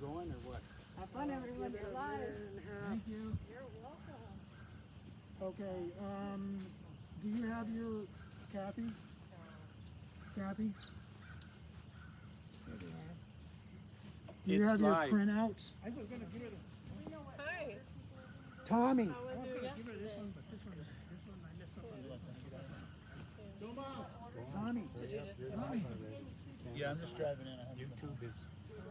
going or what? Have fun, everyone. You're live. Thank you. You're welcome. Okay, do you have your, Kathy? Kathy? Do you It's have live. your printouts? I was gonna give it Hi. Tommy, give it this one, but this one I left up on the Tommy, Tommy. Yeah, I'm just driving in. YouTube is,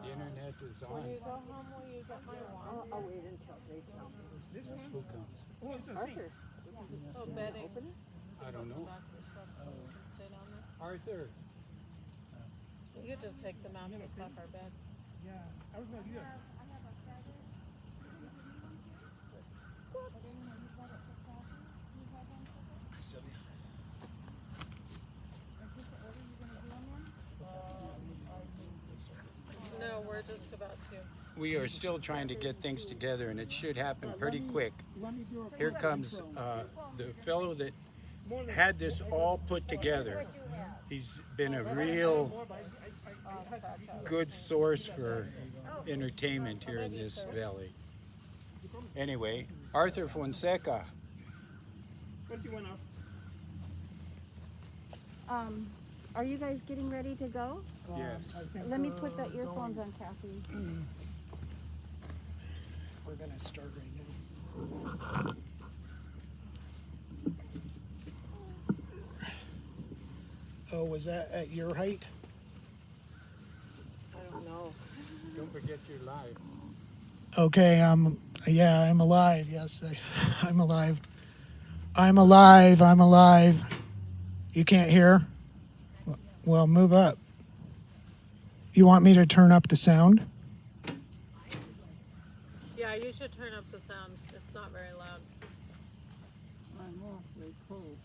the internet is on. When you go home, will you get my wand? I'll wait until they tell me. Who comes? Oh, it's a seat. Arthur. Oh, Betty. I don't know. Stay down there. Arthur, You could just take the mattress off our bed. Yeah, I was gonna do that. No, we're just about to. we are still trying to get things together and it should happen pretty quick. Let me do a Here quick comes intro. the fellow that had this all put together. He's been a real good source for entertainment here in this valley. Anyway, Arthur Fonseca. What do you want now? Are you guys getting ready to go? Yes. I think Let me we're put the earphones going- on, Kathy. We're gonna start right now. Oh, was that at your height? I don't know. Don't forget you're live. Okay, yeah, I'm alive. Yes, I'm alive. I'm alive. I'm alive. You can't hear? Well, move up. You want me to turn up the sound? Yeah, you should turn up the sound. It's not very loud. I'm awfully close.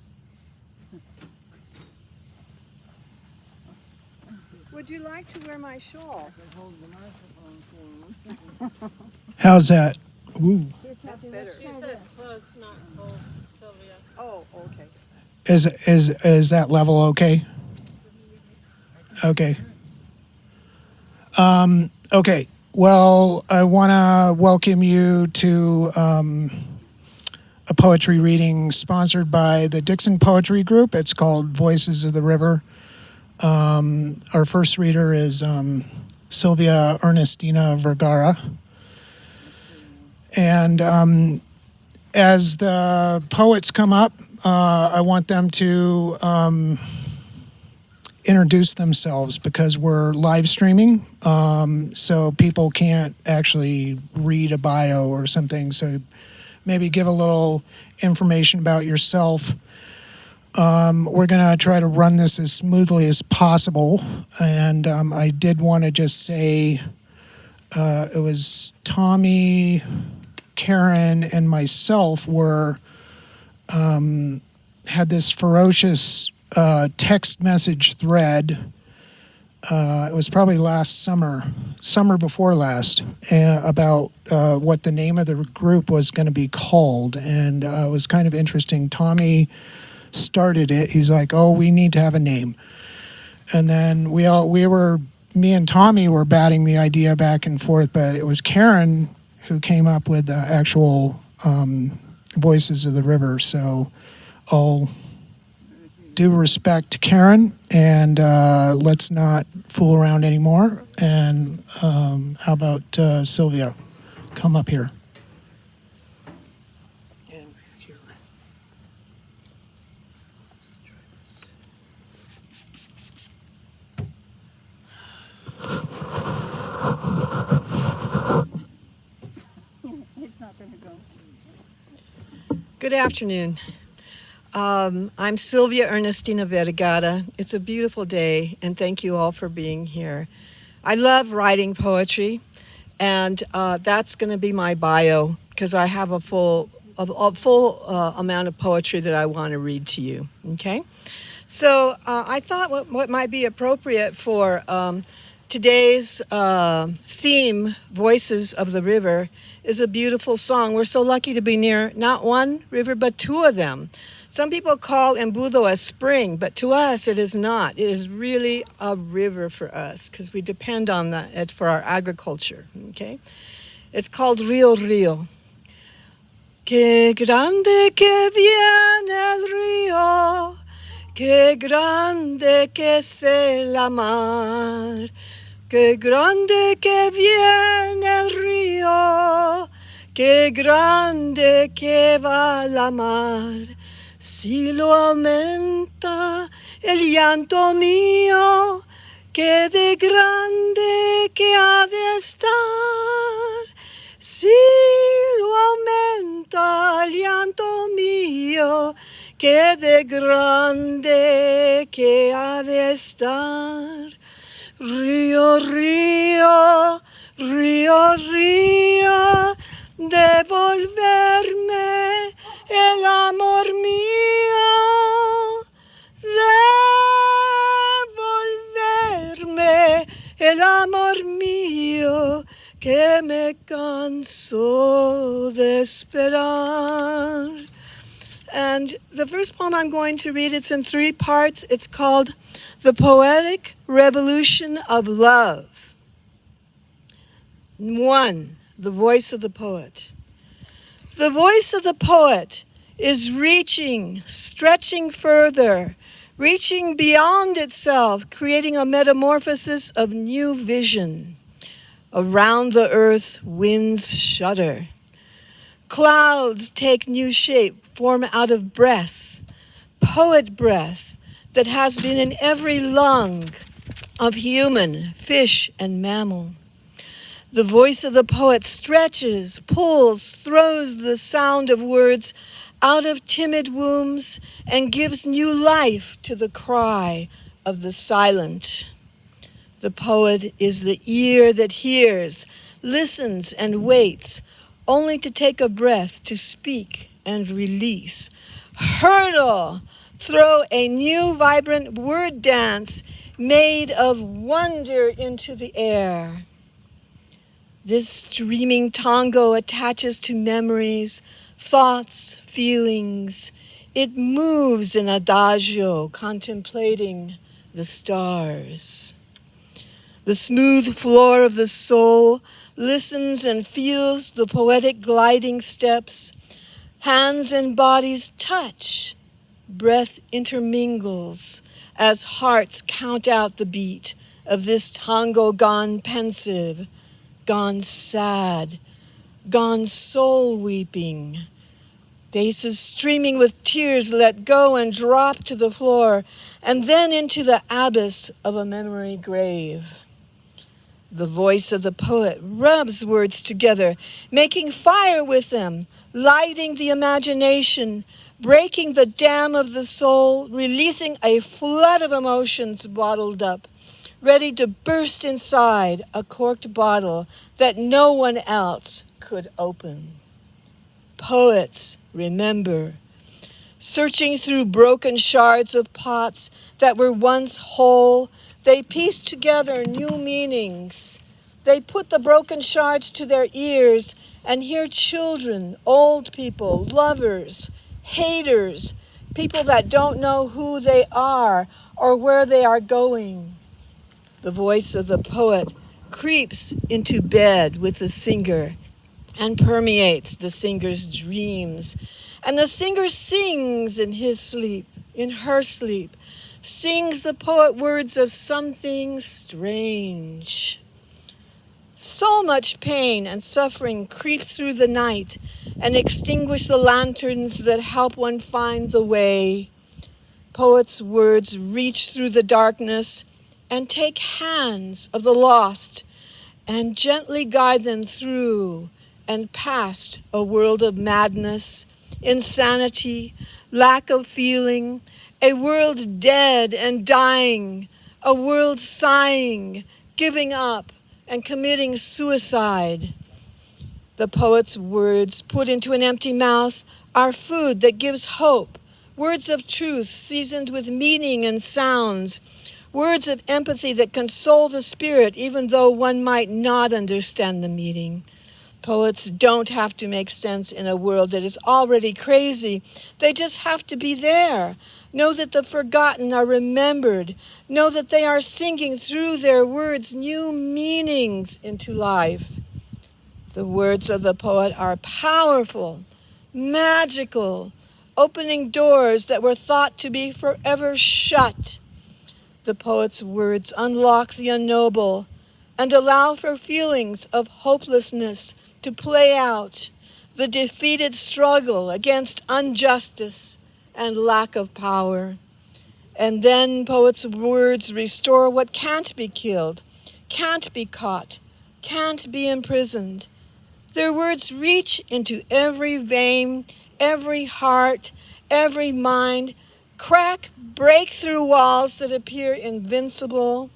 Would you like to wear my shawl? I can hold the microphone for How's that? Ooh. That's better. She said close, not cold, Sylvia. Oh, okay. Is that level okay? Okay. Okay. Well, I want to welcome you to a poetry reading sponsored by the Dixon Poetry Group. It's called Voices of the River. Our first reader is Sylvia Ernestina Vergara. And as the poets come up, I want them to introduce themselves because we're live streaming, so people can't actually read a bio or something. So maybe give a little information about yourself. We're going to try to run this as smoothly as possible. And I did want to just say it was Tommy, Karen, and myself were had this ferocious text message thread. It was probably last summer before last, about what the name of the group was going to be called. And it was kind of interesting. Tommy started it. He's like, "Oh, we need to have a name." And then me and Tommy were batting the idea back and forth, but it was Karen who came up with the actual Voices of the River. So I'll due respect to Karen, and let's not fool around anymore. And how about Sylvia? Come up here. And here. It's not going to go. Good afternoon. I'm Sylvia Ernestina Vergara. It's a beautiful day, and thank you all for being here. I love writing poetry, and that's going to be my bio because I have a full amount of poetry that I want to read to you. Okay, so I thought what might be appropriate for today's theme, Voices of the River, is a beautiful song. We're so lucky to be near not one river, but two of them. Some people call Embudo a spring, but to us it is not. It is really a river for us because we depend on it for our agriculture. Okay, it's called Rio Rio. Qué grande que viene el río, qué grande que es la mar, qué grande que viene el río, qué grande que va la mar. Si lo aumenta el llanto mío, qué de grande que ha de estar. Si lo aumenta el llanto mío, qué de grande que ha de estar. Río, río, río, río, devolverme el amor mío, devolverme el amor mío, que me canso de esperar. And the first poem I'm going to read, it's in 3 parts. It's called The Poetic Revolution of Love. 1, the voice of the poet. The voice of the poet is reaching, stretching further, reaching beyond itself, creating a metamorphosis of new vision. Around the earth, winds shudder. Clouds take new shape, form out of breath, poet breath that has been in every lung of human, fish, and mammal. The voice of the poet stretches, pulls, throws the sound of words out of timid wombs and gives new life to the cry of the silent. The poet is the ear that hears, listens, and waits, only to take a breath to speak and release. Hurtle, throw a new vibrant word dance made of wonder into the air. This dreaming tango attaches to memories, thoughts, feelings. It moves in adagio, contemplating the stars. The smooth floor of the soul listens and feels the poetic gliding steps. Hands and bodies touch. Breath intermingles as hearts count out the beat of this tango gone pensive, gone sad, gone soul weeping. Faces streaming with tears let go and drop to the floor and then into the abyss of a memory grave. The voice of the poet rubs words together, making fire with them, lighting the imagination, breaking the dam of the soul, releasing a flood of emotions bottled up, ready to burst inside a corked bottle that no one else could open. Poets remember, searching through broken shards of pots that were once whole, they pieced together new meanings. They put the broken shards to their ears and hear children, old people, lovers, haters, people that don't know who they are or where they are going. The voice of the poet creeps into bed with the singer and permeates the singer's dreams. And the singer sings in his sleep, in her sleep, sings the poet words of something strange. So much pain and suffering creep through the night and extinguish the lanterns that help one find the way. Poets' words reach through the darkness and take hands of the lost and gently guide them through and past a world of madness, insanity, lack of feeling, a world dead and dying, a world sighing, giving up, and committing suicide. The poet's words put into an empty mouth are food that gives hope, words of truth seasoned with meaning and sounds, words of empathy that console the spirit even though one might not understand the meaning. Poets don't have to make sense in a world that is already crazy. They just have to be there. Know that the forgotten are remembered. Know that they are singing through their words new meanings into life. The words of the poet are powerful, magical, opening doors that were thought to be forever shut. The poet's words unlock the unknowable and allow for feelings of hopelessness to play out, the defeated struggle against injustice and lack of power. And then poets' words restore what can't be killed, can't be caught, can't be imprisoned. Their words reach into every vein, every heart, every mind, break through walls that appear invincible.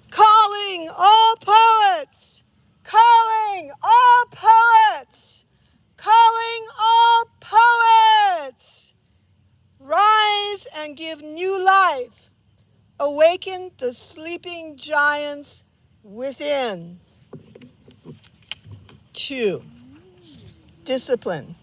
Calling all poets! Calling all poets! Calling all poets! Rise and give new life. Awaken the sleeping giants within. 2. Discipline.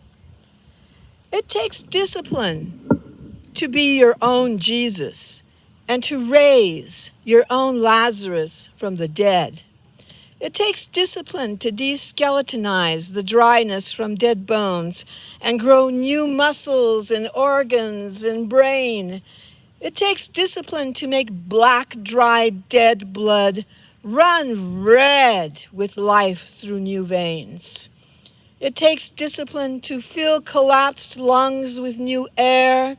It takes discipline to be your own Jesus and to raise your own Lazarus from the dead. It takes discipline to de-skeletonize the dryness from dead bones and grow new muscles and organs and brain. It takes discipline to make black, dry, dead blood run red with life through new veins. It takes discipline to fill collapsed lungs with new air,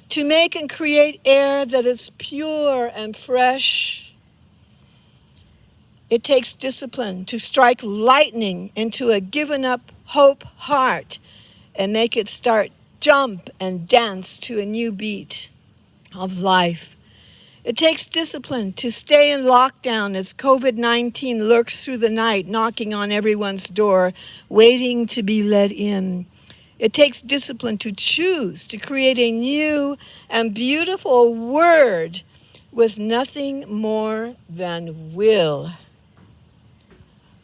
to make and create air that is pure and fresh. It takes discipline to strike lightning into a given up hope heart and make it start jump and dance to a new beat of life. It takes discipline to stay in lockdown as COVID-19 lurks through the night, knocking on everyone's door, waiting to be let in. It takes discipline to choose to create a new and beautiful word with nothing more than will.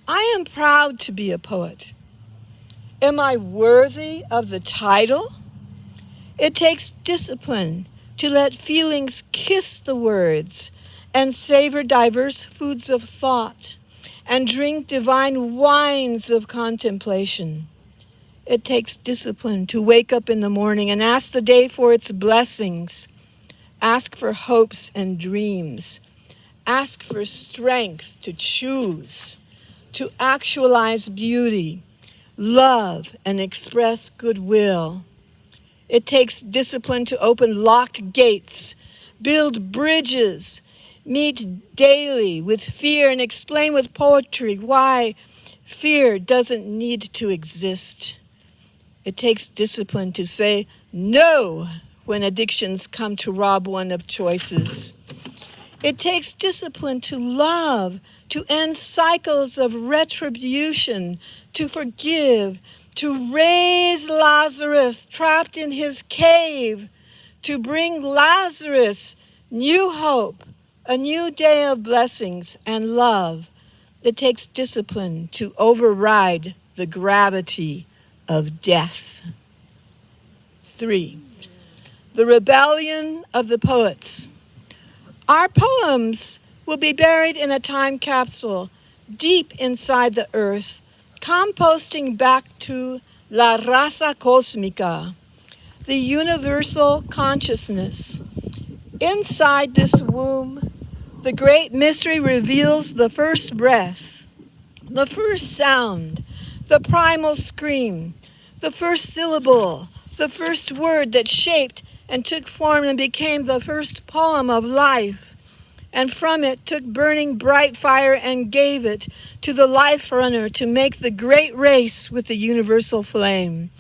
I am proud to be a poet. Am I worthy of the title? It takes discipline to let feelings kiss the words and savor diverse foods of thought and drink divine wines of contemplation. It takes discipline to wake up in the morning and ask the day for its blessings. Ask for hopes and dreams. Ask for strength to choose, to actualize beauty, love, and express goodwill. It takes discipline to open locked gates, build bridges, meet daily with fear, and explain with poetry why fear doesn't need to exist. It takes discipline to say no when addictions come to rob one of choices. It takes discipline to love, to end cycles of retribution, to forgive, to raise Lazarus trapped in his cave, to bring Lazarus new hope, a new day of blessings and love. It takes discipline to override the gravity of death. 3. The rebellion of the poets. Our poems will be buried in a time capsule deep inside the earth, composting back to La Raza Cósmica, the universal consciousness. Inside this womb, the great mystery reveals the first breath, the first sound, the primal scream, the first syllable, the first word that shaped and took form and became the first poem of life, and from it took burning bright fire and gave it to the life runner to make the great race with the universal flame,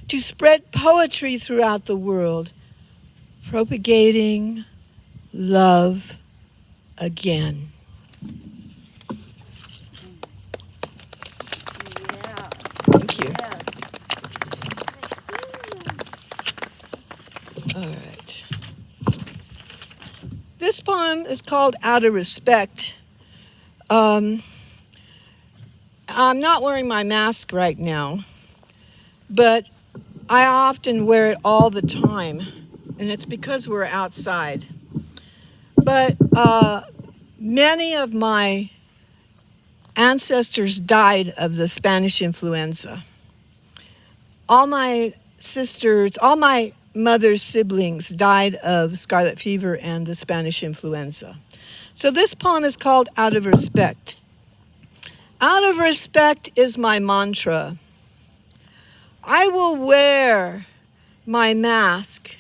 to spread poetry throughout the world, propagating love again. Thank you. All right. This poem is called Out of Respect. I'm not wearing my mask right now, but I often wear it all the time, and it's because we're outside. But many of my ancestors died of the Spanish influenza. All my sisters, all my mother's siblings died of scarlet fever and the Spanish influenza. So this poem is called Out of Respect. Out of respect is my mantra. I will wear my mask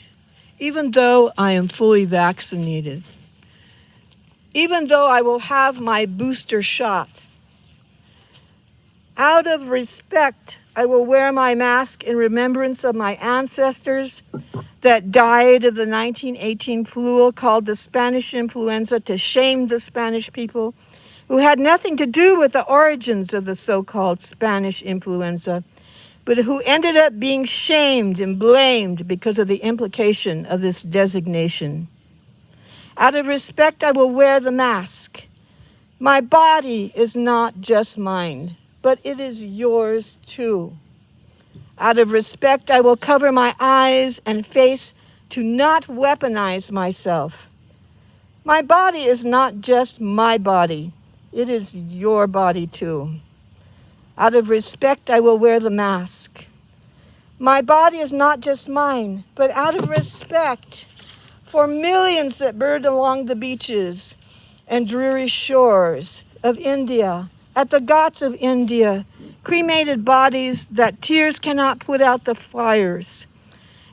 even though I am fully vaccinated, even though I will have my booster shot. Out of respect, I will wear my mask in remembrance of my ancestors that died of the 1918 flu called the Spanish influenza to shame the Spanish people who had nothing to do with the origins of the so-called Spanish influenza, but who ended up being shamed and blamed because of the implication of this designation. Out of respect, I will wear the mask. My body is not just mine, but it is yours too. Out of respect, I will cover my eyes and face to not weaponize myself. My body is not just my body, it is your body too. Out of respect, I will wear the mask. My body is not just mine, but out of respect for millions that bird along the beaches and dreary shores of India, at the Ghats of India, cremated bodies that tears cannot put out the fires.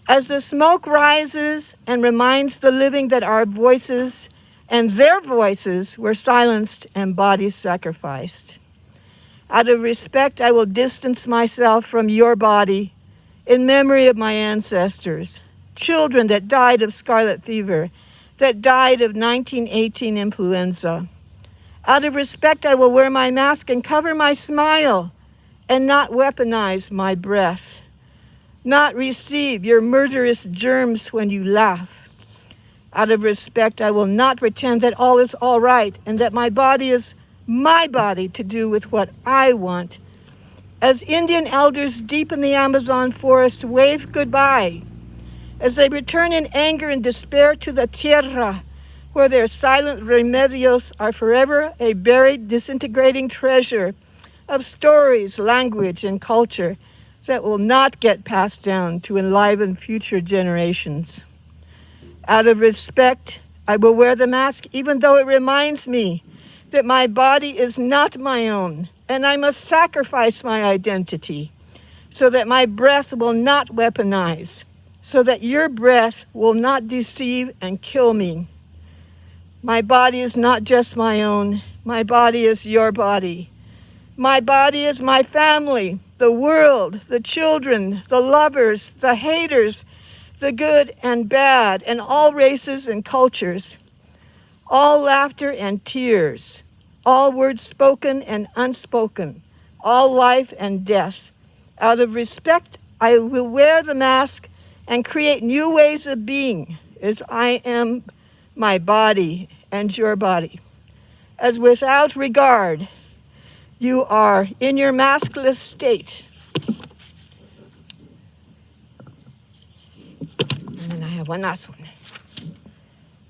As the smoke rises and reminds the living that our voices and their voices were silenced and bodies sacrificed. Out of respect, I will distance myself from your body in memory of my ancestors, children that died of scarlet fever, that died of 1918 influenza. Out of respect, I will wear my mask and cover my smile and not weaponize my breath, not receive your murderous germs when you laugh. Out of respect, I will not pretend that all is all right and that my body is my body to do with what I want. As Indian elders deep in the Amazon forest wave goodbye, as they return in anger and despair to the tierra, where their silent remedios are forever a buried, disintegrating treasure of stories, language, and culture that will not get passed down to enliven future generations. Out of respect, I will wear the mask even though it reminds me that my body is not my own, and I must sacrifice my identity so that my breath will not weaponize, so that your breath will not deceive and kill me. My body is not just my own. My body is your body. My body is my family, the world, the children, the lovers, the haters, the good and bad, and all races and cultures, all laughter and tears, all words spoken and unspoken, all life and death. Out of respect, I will wear the mask and create new ways of being as I am my body and your body. As without regard, you are in your maskless state. And then I have one last one.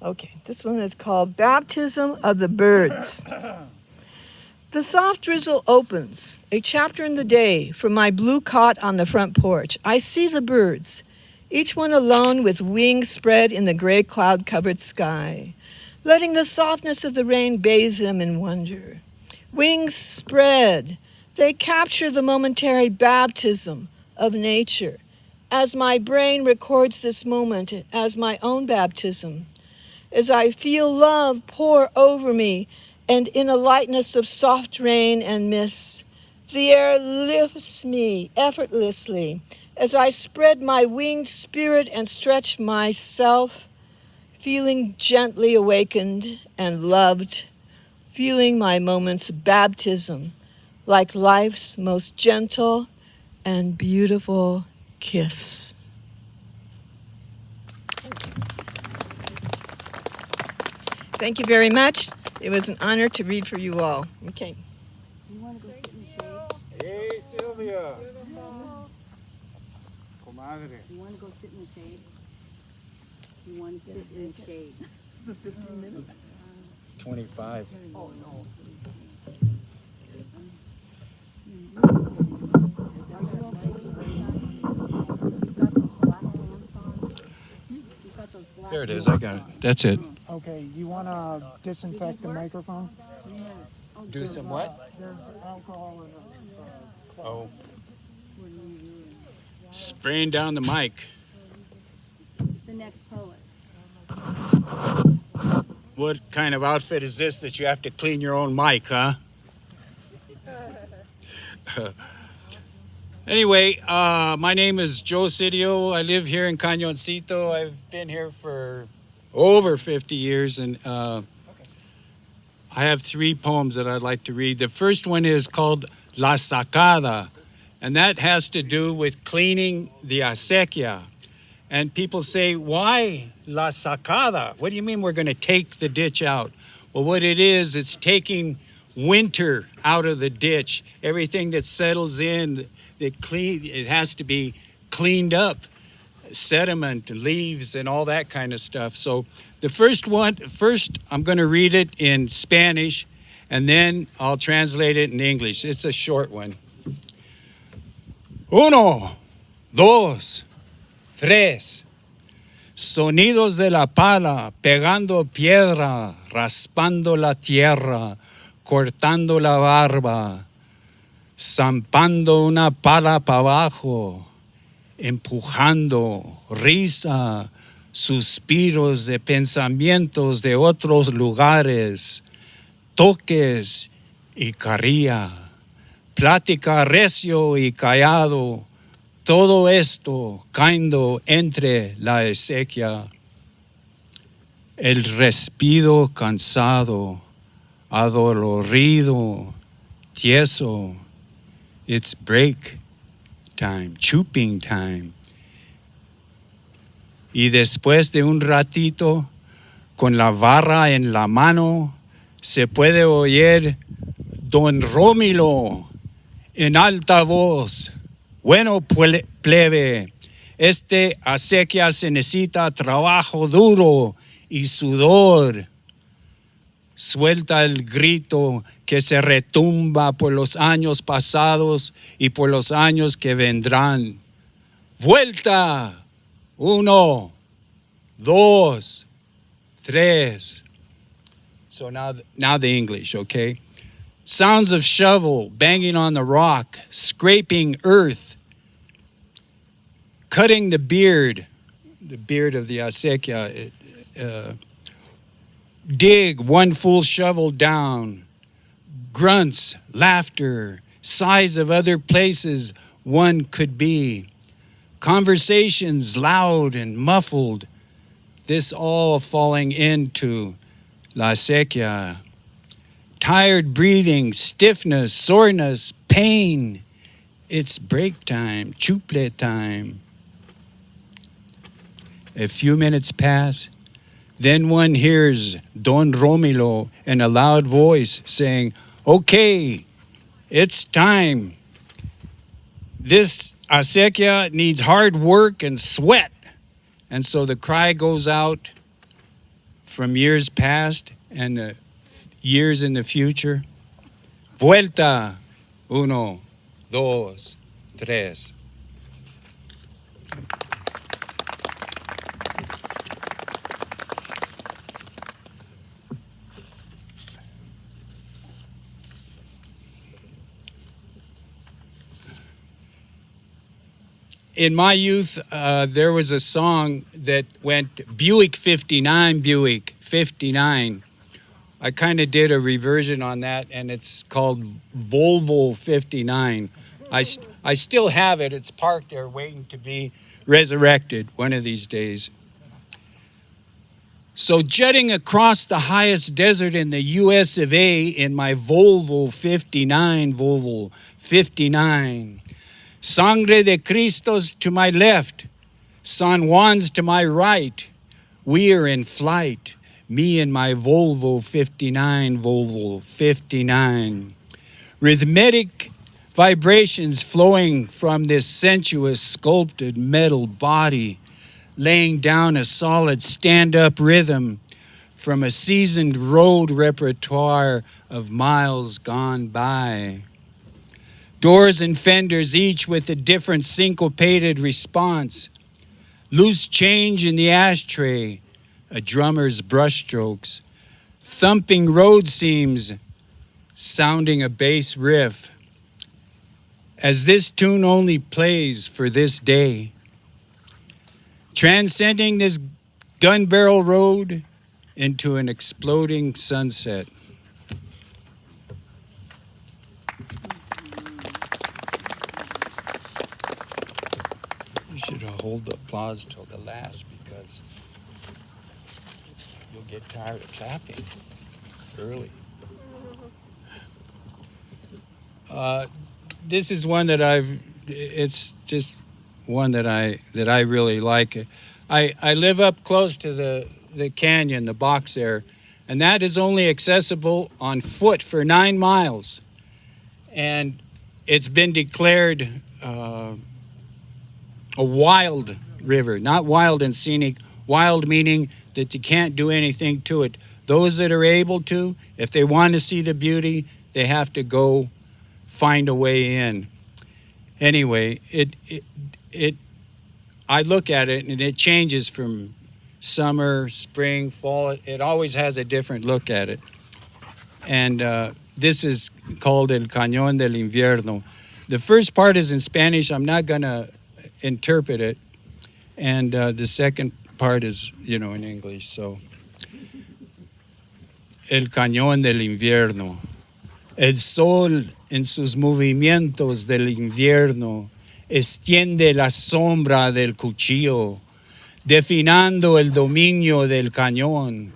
Okay, this one is called Baptism of the Birds. The soft drizzle opens, a chapter in the day from my blue cot on the front porch. I see the birds, each one alone with wings spread in the gray cloud-covered sky, letting the softness of the rain bathe them in wonder. Wings spread, they capture the momentary baptism of nature, as my brain records this moment as my own baptism, as I feel love pour over me, and in a lightness of soft rain and mist, the air lifts me effortlessly as I spread my winged spirit and stretch myself, feeling gently awakened and loved, feeling my moment's baptism like life's most gentle and beautiful kiss. Thank you very much. It was an honor to read for you all. Okay. You want to go sit in the shade? Sylvia. Comadre. You want to go sit in the shade? You want to sit in the shade? 25. Oh, no. There it is. I got it. That's it. Okay, you want to disinfect the microphone? Do some what? There's alcohol in it. Oh. Spraying down the mic. The next poet. What kind of outfit is this that you have to clean your own mic, huh? Anyway, my name is Joe Cidio. I live here in Cañoncito. I've been here for over 50 years, and I have 3 poems that I'd like to read. The first one is called La Sacada, and that has to do with cleaning the acequia. And people say, why La Sacada? What do you mean we're going to take the ditch out? Well, what it is, it's taking winter out of the ditch. Everything that settles in, it has to be cleaned up. Sediment, leaves, and all that kind of stuff. So the first I'm going to read it in Spanish, and then I'll translate it in English. It's a short one. 1, 2, 3. Sonidos de la pala, pegando piedra, raspando la tierra, cortando la barba, zampando una pala para abajo, empujando, risa, suspiros de pensamientos de otros lugares, toques y carrilla, plática recio y callado, todo esto cayendo entre la acequia. El respiro cansado, adolorido, tieso. It's break time, chuping time. Y después de un ratito, con la barra en la mano, se puede oír Don Rómilo en alta voz. Bueno, plebe, acequia se necesita trabajo duro y sudor. Suelta el grito que se retumba por los años pasados y por los años que vendrán. Vuelta. 1, 2, 3. So now the English, okay? Sounds of shovel banging on the rock, scraping earth, cutting the beard of the acequia. Dig 1 full shovel down. Grunts, laughter, sighs of other places one could be. Conversations loud and muffled. This all falling into la acequia. Tired breathing, stiffness, soreness, pain. It's break time, chuple time. A few minutes pass. Then one hears Don Rómilo in a loud voice saying, "Okay, it's time. This acequia needs hard work and sweat." And so the cry goes out from years past and the years in the future. Vuelta. 1, 2, 3. In my youth, there was a song that went Buick 59, Buick 59. I kind of did a reversion on that, and it's called Volvo 59. I still have it. It's parked there waiting to be resurrected one of these days. So jutting across the highest desert in the US of A in my Volvo 59. Sangre de Cristos to my left, San Juan's to my right. We are in flight, me and my Volvo 59. Rhythmic Vibrations flowing from this sensuous sculpted metal body, laying down a solid stand-up rhythm from a seasoned road repertoire of miles gone by. Doors and fenders, each with a different syncopated response. Loose change in the ashtray, a drummer's brushstrokes. Thumping road seams, sounding a bass riff. As this tune only plays for this day. Transcending this gun barrel road into an exploding sunset. You should hold the applause till the last because you'll get tired of clapping early. This is one that it's just one that I really like. I live up close to the canyon, the box there, and that is only accessible on foot for 9 miles. And it's been declared a wild river, not wild and scenic, wild meaning that you can't do anything to it. Those that are able to, if they want to see the beauty, they have to go find a way in. Anyway, I look at it and it changes from summer, spring, fall. It always has a different look at it. And this is called El Cañón del Invierno. The first part is in Spanish. I'm not going to interpret it. And the second part is, in English. So, El Cañón del Invierno. El sol en sus movimientos del invierno extiende la sombra del cuchillo, definando el dominio del cañón.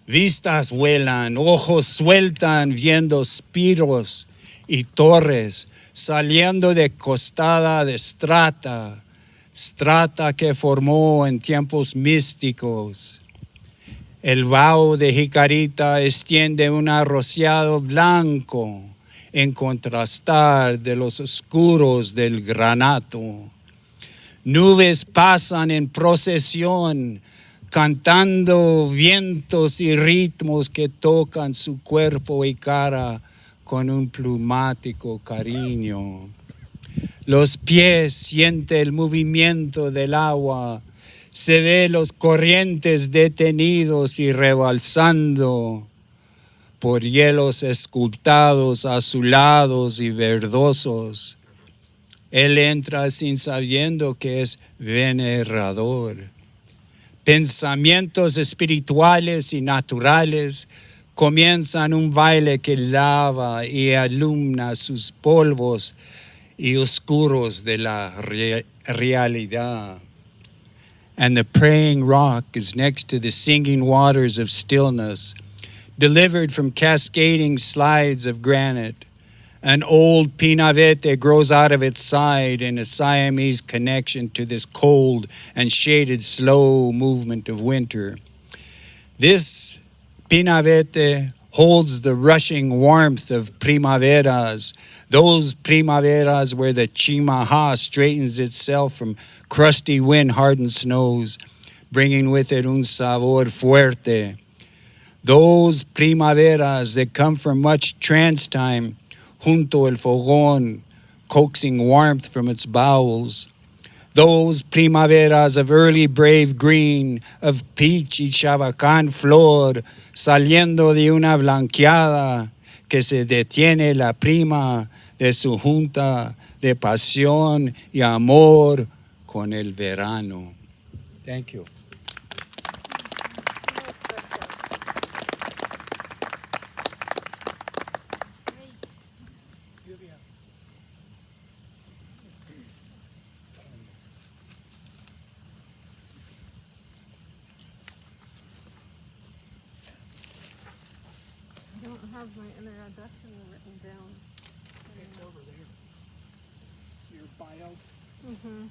Vistas vuelan, ojos sueltan viendo spiros y torres saliendo de costada de strata que formó en tiempos místicos. El vaho de Jicarita extiende un arrociado blanco en contrastar de los oscuros del granato. Nubes pasan en procesión, cantando vientos y ritmos que tocan su cuerpo y cara con un plumático cariño. Los pies sienten el movimiento del agua, se ve los corrientes detenidos y rebalsando por hielos escultados, azulados y verdosos. Él entra sin sabiendo que es venerador. Pensamientos espirituales y naturales comienzan un baile que lava y alumna sus polvos y oscuros de la realidad. And the praying rock is next to the singing waters of stillness, delivered from cascading slides of granite. An old pinavete grows out of its side in a Siamese connection to this cold and shaded slow movement of winter. This pinavete holds the rushing warmth of primaveras, those primaveras where the Chimaha straightens itself from crusty wind-hardened snows, bringing with it un sabor fuerte. Those primaveras that come from much trance time, junto el fogón, coaxing warmth from its bowels. Those primaveras of early brave green, of peach y chabacán flor, saliendo de una blanqueada, que se detiene la prima de su junta de pasión y amor con el verano. Thank you. I don't have my introduction written down. It's over there. Your bio. Mm-hmm.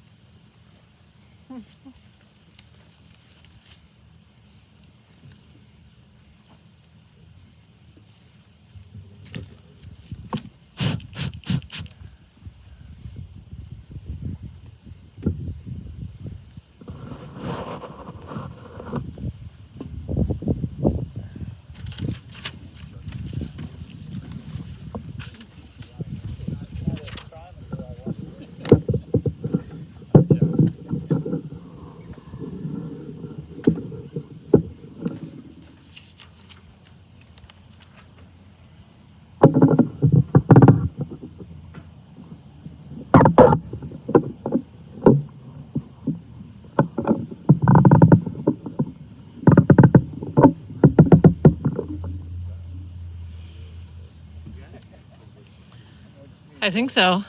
I think so.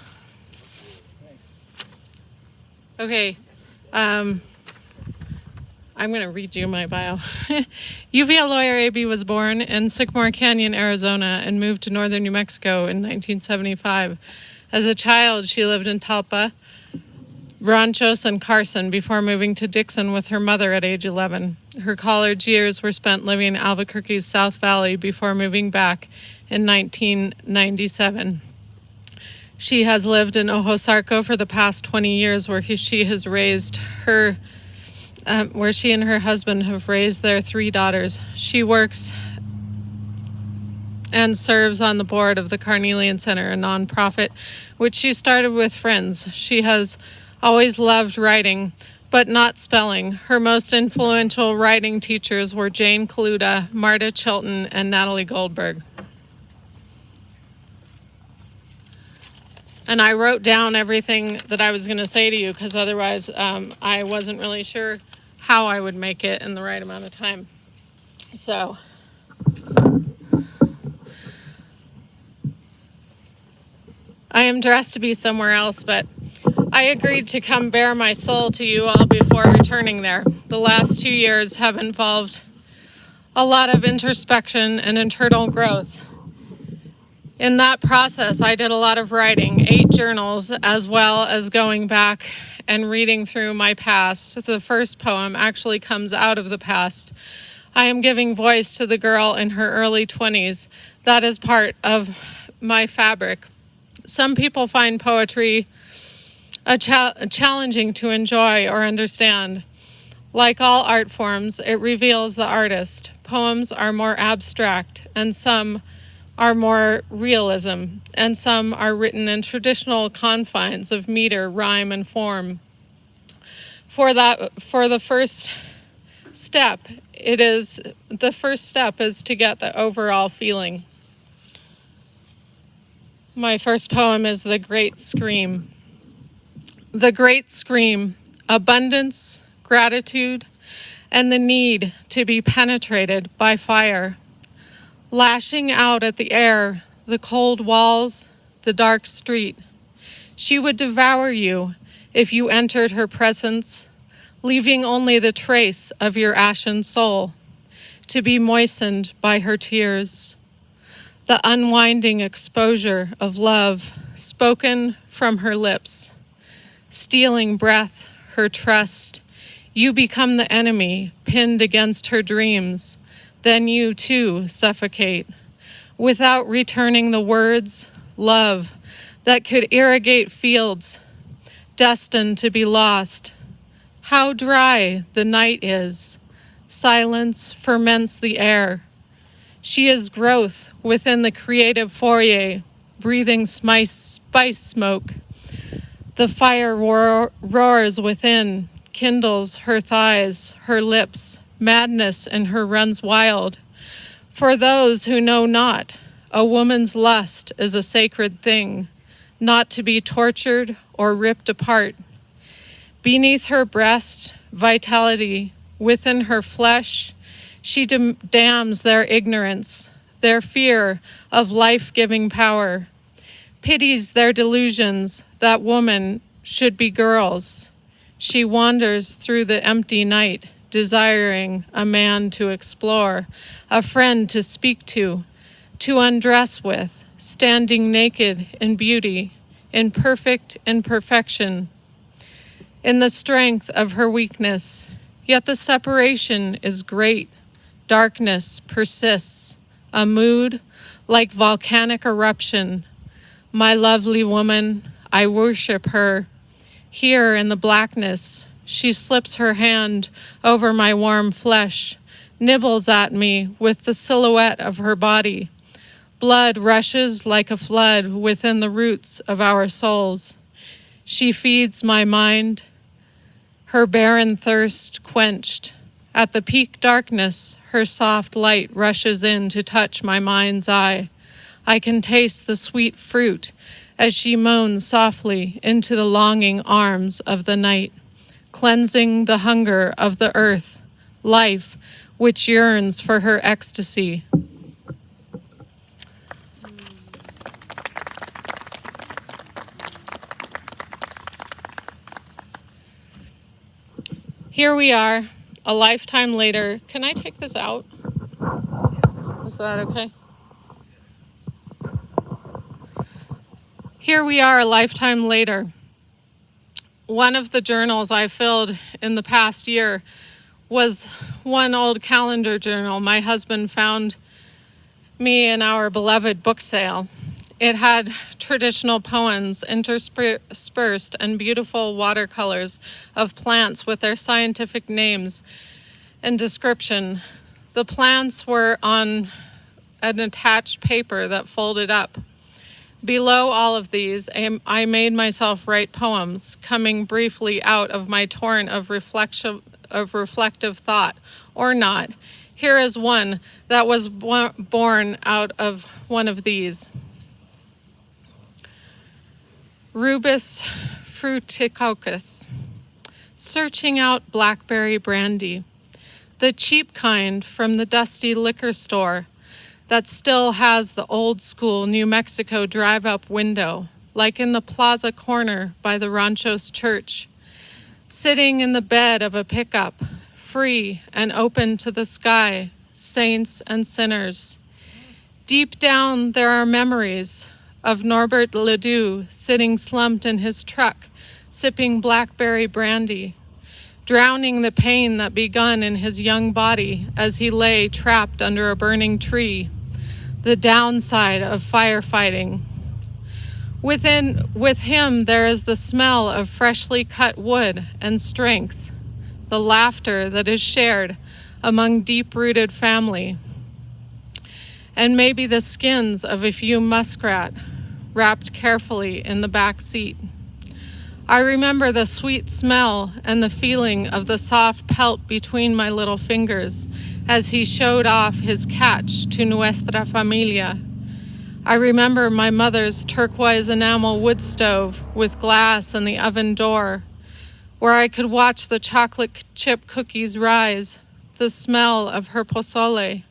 Okay. I'm going to read you my bio. UVL lawyer A.B. was born in Sycamore Canyon, Arizona, and moved to northern New Mexico in 1975. As a child, she lived in Talpa, Ranchos, and Carson before moving to Dixon with her mother at age 11. Her college years were spent living in Albuquerque's South Valley before moving back in 1997. She has lived in Ojosarco for the past 20 years, where she has raised her, where she and her husband have raised their 3 daughters. She works and serves on the board of the Carnelian Center, a nonprofit which she started with friends. She has always loved writing, but not spelling. Her most influential writing teachers were Jane Kaluta, Marta Chilton, and Natalie Goldberg. And I wrote down everything that I was going to say to you, because otherwise I wasn't really sure how I would make it in the right amount of time. So, I am dressed to be somewhere else, but I agreed to come bare my soul to you all before returning there. The last 2 years have involved a lot of introspection and internal growth. In that process, I did a lot of writing, 8 journals, as well as going back and reading through my past. The first poem actually comes out of the past. I am giving voice to the girl in her early 20s. That is part of my fabric. Some people find poetry challenging to enjoy or understand. Like all art forms, it reveals the artist. Poems are more abstract, and some are more realism, and some are written in traditional confines of meter, rhyme, and form. For the first step, is to get the overall feeling. My first poem is The Great Scream. The great scream, abundance, gratitude, and the need to be penetrated by fire. Lashing out at the air, the cold walls, the dark street. She would devour you if you entered her presence, leaving only the trace of your ashen soul to be moistened by her tears. The unwinding exposure of love spoken from her lips, stealing breath, her trust. You become the enemy pinned against her dreams. Then you too suffocate without returning the words, love, that could irrigate fields destined to be lost. How dry the night is. Silence ferments the air. She is growth within the creative foyer, breathing spice smoke. The fire roars within, kindles her thighs, her lips. Madness in her runs wild. For those who know not, a woman's lust is a sacred thing, not to be tortured or ripped apart. Beneath her breast, vitality, within her flesh, she damns their ignorance, their fear of life-giving power, pities their delusions that women should be girls. She wanders through the empty night, desiring a man to explore, a friend to speak to undress with, standing naked in beauty, in perfect imperfection, in the strength of her weakness. Yet the separation is great. Darkness persists, a mood like volcanic eruption. My lovely woman, I worship her. Here in the blackness, she slips her hand over my warm flesh, nibbles at me with the silhouette of her body. Blood rushes like a flood within the roots of our souls. She feeds my mind, her barren thirst quenched. At the peak darkness, her soft light rushes in to touch my mind's eye. I can taste the sweet fruit as she moans softly into the longing arms of the night, cleansing the hunger of the earth, life which yearns for her ecstasy. Here we are, a lifetime later. Can I take this out? Is that okay? Here we are, a lifetime later. One of the journals I filled in the past year was one old calendar journal my husband found me in our beloved book sale. It had traditional poems interspersed and beautiful watercolors of plants with their scientific names and description. The plants were on an attached paper that folded up. Below all of these, I made myself write poems, coming briefly out of my torrent of reflective thought, or not. Here is one that was born out of one of these. Rubus fruticoccus, searching out blackberry brandy, the cheap kind from the dusty liquor store that still has the old school New Mexico drive-up window, like in the plaza corner by the Ranchos Church, sitting in the bed of a pickup, free and open to the sky, saints and sinners. Deep down there are memories of Norbert Ledoux sitting slumped in his truck, sipping blackberry brandy, drowning the pain that begun in his young body as he lay trapped under a burning tree, the downside of firefighting. With him there is the smell of freshly cut wood and strength, the laughter that is shared among deep-rooted family, and maybe the skins of a few muskrat wrapped carefully in the back seat. I remember the sweet smell and the feeling of the soft pelt between my little fingers as he showed off his catch to nuestra familia. I remember my mother's turquoise enamel wood stove with glass and the oven door, where I could watch the chocolate chip cookies rise, the smell of her pozole,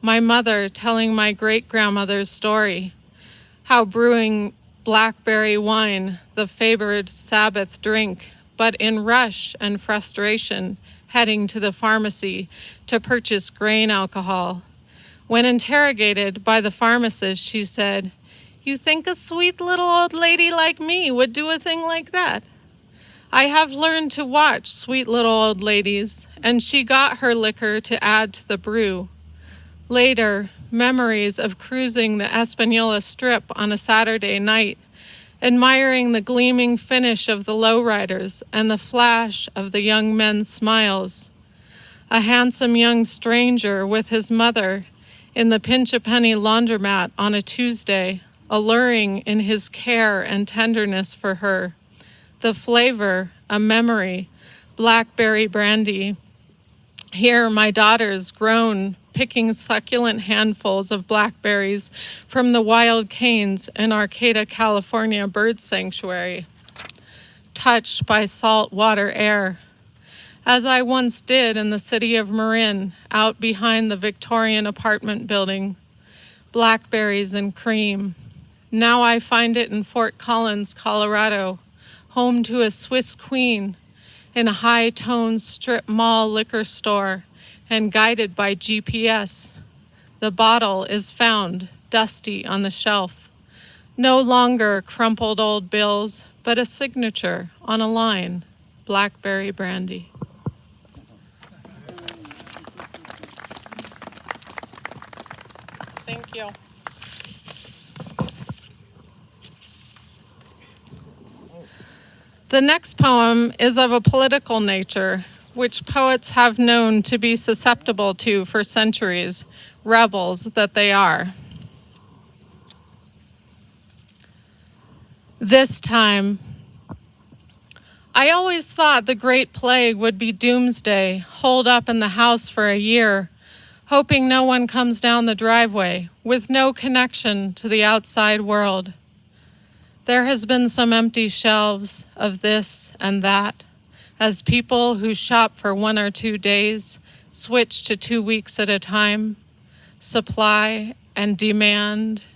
my mother telling my great-grandmother's story, how brewing blackberry wine, the favored Sabbath drink, but in rush and frustration, heading to the pharmacy to purchase grain alcohol. When interrogated by the pharmacist, she said, "You think a sweet little old lady like me would do a thing like that?" I have learned to watch sweet little old ladies, and she got her liquor to add to the brew. Later, memories of cruising the Espanola Strip on a Saturday night, admiring the gleaming finish of the lowriders and the flash of the young men's smiles. A handsome young stranger with his mother in the pinch-a-penny laundromat on a Tuesday, alluring in his care and tenderness for her. The flavor, a memory, blackberry brandy. Here my daughters grown, picking succulent handfuls of blackberries from the wild canes in Arcata, California bird sanctuary, touched by salt water air, as I once did in the city of Marin, out behind the Victorian apartment building. Blackberries and cream. Now I find it in Fort Collins, Colorado, home to a Swiss queen in a high-toned strip mall liquor store, and guided by GPS. The bottle is found dusty on the shelf. No longer crumpled old bills, but a signature on a line, blackberry brandy. Thank you. The next poem is of a political nature, which poets have known to be susceptible to for centuries, rebels that they are. This time, I always thought the Great Plague would be doomsday, holed up in the house for a year, hoping no one comes down the driveway, with no connection to the outside world. There has been some empty shelves of this and that, as people who shop for 1 or 2 days switch to 2 weeks at a time. Supply and demand.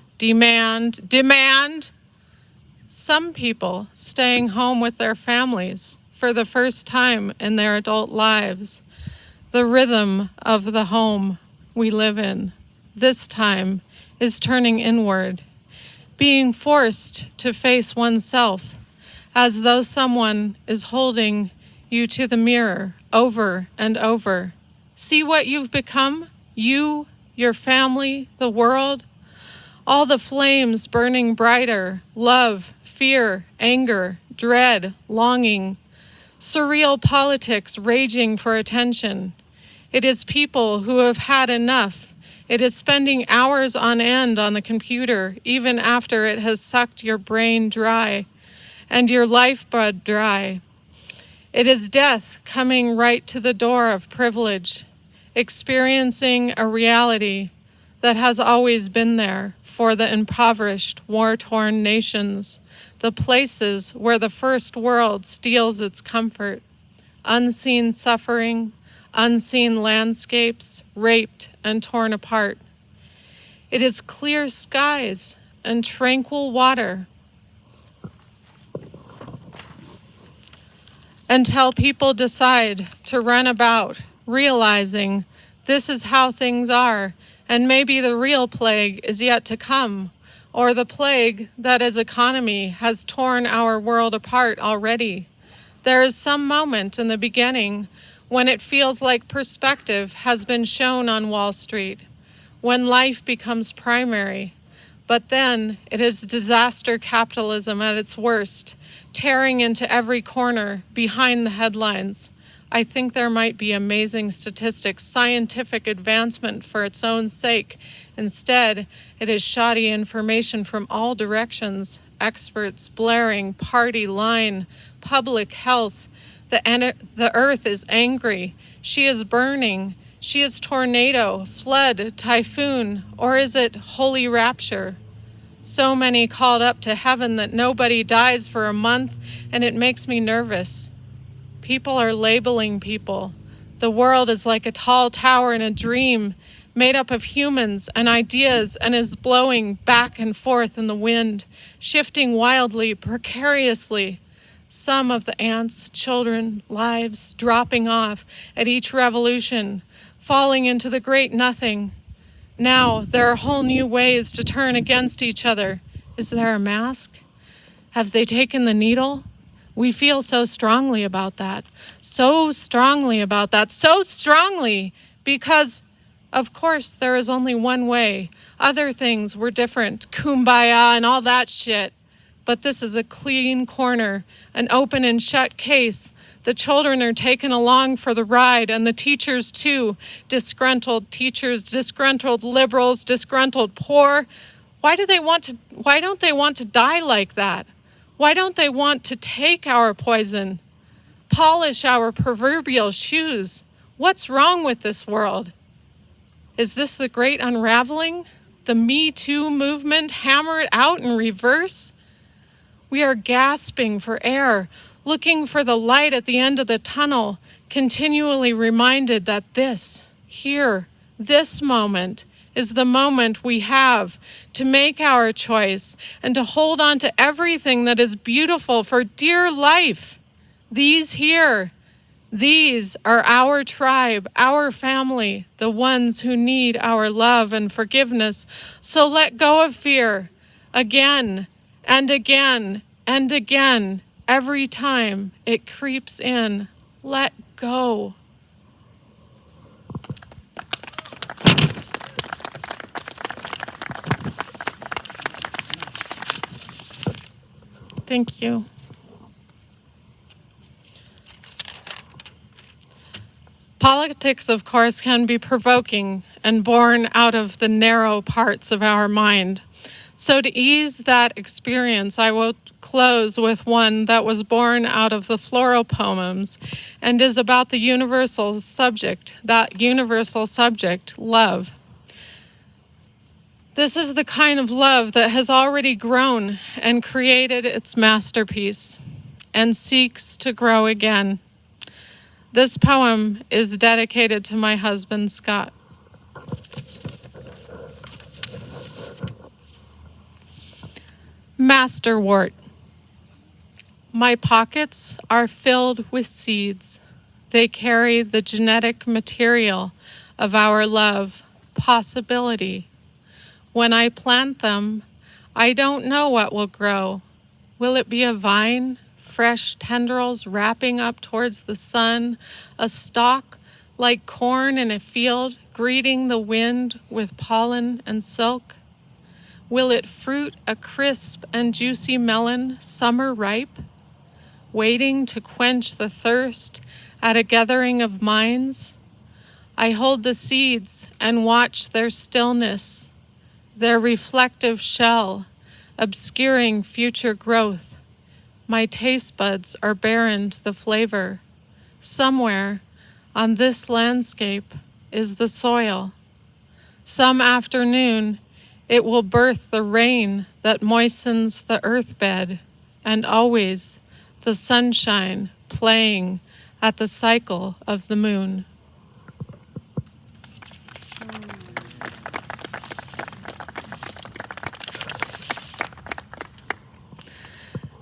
Some people staying home with their families for the first time in their adult lives. The rhythm of the home we live in this time is turning inward, being forced to face oneself as though someone is holding you to the mirror over and over. See what you've become? You, your family, the world, all the flames burning brighter, love, fear, anger, dread, longing, surreal politics raging for attention. It is people who have had enough. It is spending hours on end on the computer, even after it has sucked your brain dry and your lifeblood dry. It is death coming right to the door of privilege, experiencing a reality that has always been there for the impoverished, war-torn nations, the places where the first world steals its comfort, unseen suffering, unseen landscapes, raped and torn apart. It is clear skies and tranquil water. Until people decide to run about, realizing this is how things are, and maybe the real plague is yet to come, or the plague that as economy has torn our world apart already. There is some moment in the beginning when it feels like perspective has been shown on Wall Street, when life becomes primary. But then it is disaster capitalism at its worst, tearing into every corner behind the headlines. I think there might be amazing statistics, scientific advancement for its own sake. Instead, it is shoddy information from all directions, experts blaring, party line, public health. The earth is angry. She is burning. She is tornado, flood, typhoon, or is it holy rapture? So many called up to heaven that nobody dies for a month, and it makes me nervous. People are labeling people. The world is like a tall tower in a dream, made up of humans and ideas, and is blowing back and forth in the wind, shifting wildly, precariously. Some of the ants, children, lives dropping off at each revolution, falling into the great nothing. Now there are whole new ways to turn against each other. Is there a mask? Have they taken the needle? We feel so strongly about that. So strongly because, of course, there is only one way. Other things were different, kumbaya and all that shit. But this is a clean corner, an open and shut case. The children are taken along for the ride, and the teachers too. Disgruntled teachers, disgruntled liberals, disgruntled poor. Why don't they want to die like that? Why don't they want to take our poison, polish our proverbial shoes? What's wrong with this world? Is this the great unraveling? The Me Too movement hammered out in reverse? We are gasping for air, looking for the light at the end of the tunnel, continually reminded that this moment is the moment we have to make our choice and to hold on to everything that is beautiful for dear life. These are our tribe, our family, the ones who need our love and forgiveness. So let go of fear again and again and again. Every time it creeps in, let go. Thank you. Politics, of course, can be provoking and born out of the narrow parts of our mind. So to ease that experience, I will close with one that was born out of the floral poems and is about the universal subject, love. This is the kind of love that has already grown and created its masterpiece and seeks to grow again. This poem is dedicated to my husband, Scott. Masterwort. My pockets are filled with seeds. They carry the genetic material of our love, possibility. When I plant them, I don't know what will grow. Will it be a vine, fresh tendrils wrapping up towards the sun, a stalk like corn in a field, greeting the wind with pollen and silk? Will it fruit a crisp and juicy melon, summer ripe, waiting to quench the thirst at a gathering of minds? I hold the seeds and watch their stillness, their reflective shell, obscuring future growth. My taste buds are barren to the flavor. Somewhere on this landscape is the soil. Some afternoon, it will birth the rain that moistens the earthbed, and always the sunshine playing at the cycle of the moon.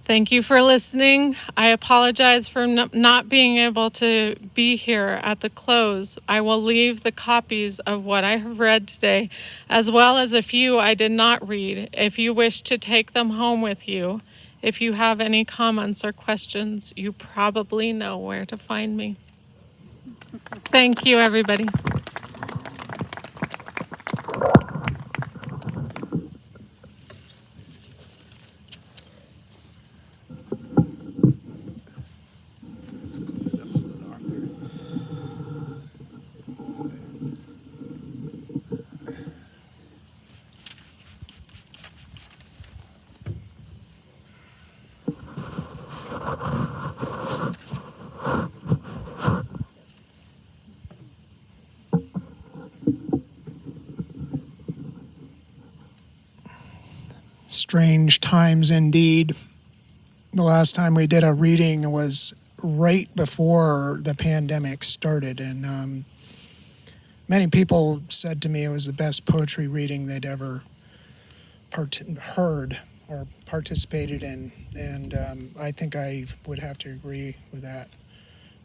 Thank you for listening. I apologize for not being able to be here at the close. I will leave the copies of what I have read today, as well as a few I did not read, if you wish to take them home with you. If you have any comments or questions, you probably know where to find me. Thank you, everybody. Strange times indeed. The last time we did a reading was right before the pandemic started, and many people said to me it was the best poetry reading they'd ever heard or participated in, and I think I would have to agree with that.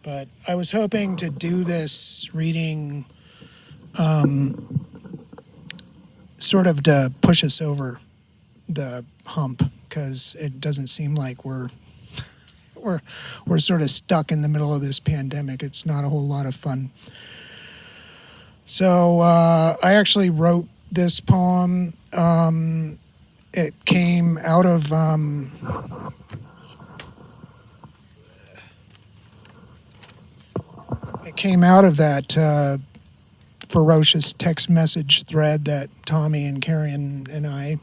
But I was hoping to do this reading sort of to push us over the hump, because it doesn't seem like we're sort of stuck in the middle of this pandemic. It's not a whole lot of fun. So I actually wrote this poem. It came out of that ferocious text message thread that Tommy and Karen and I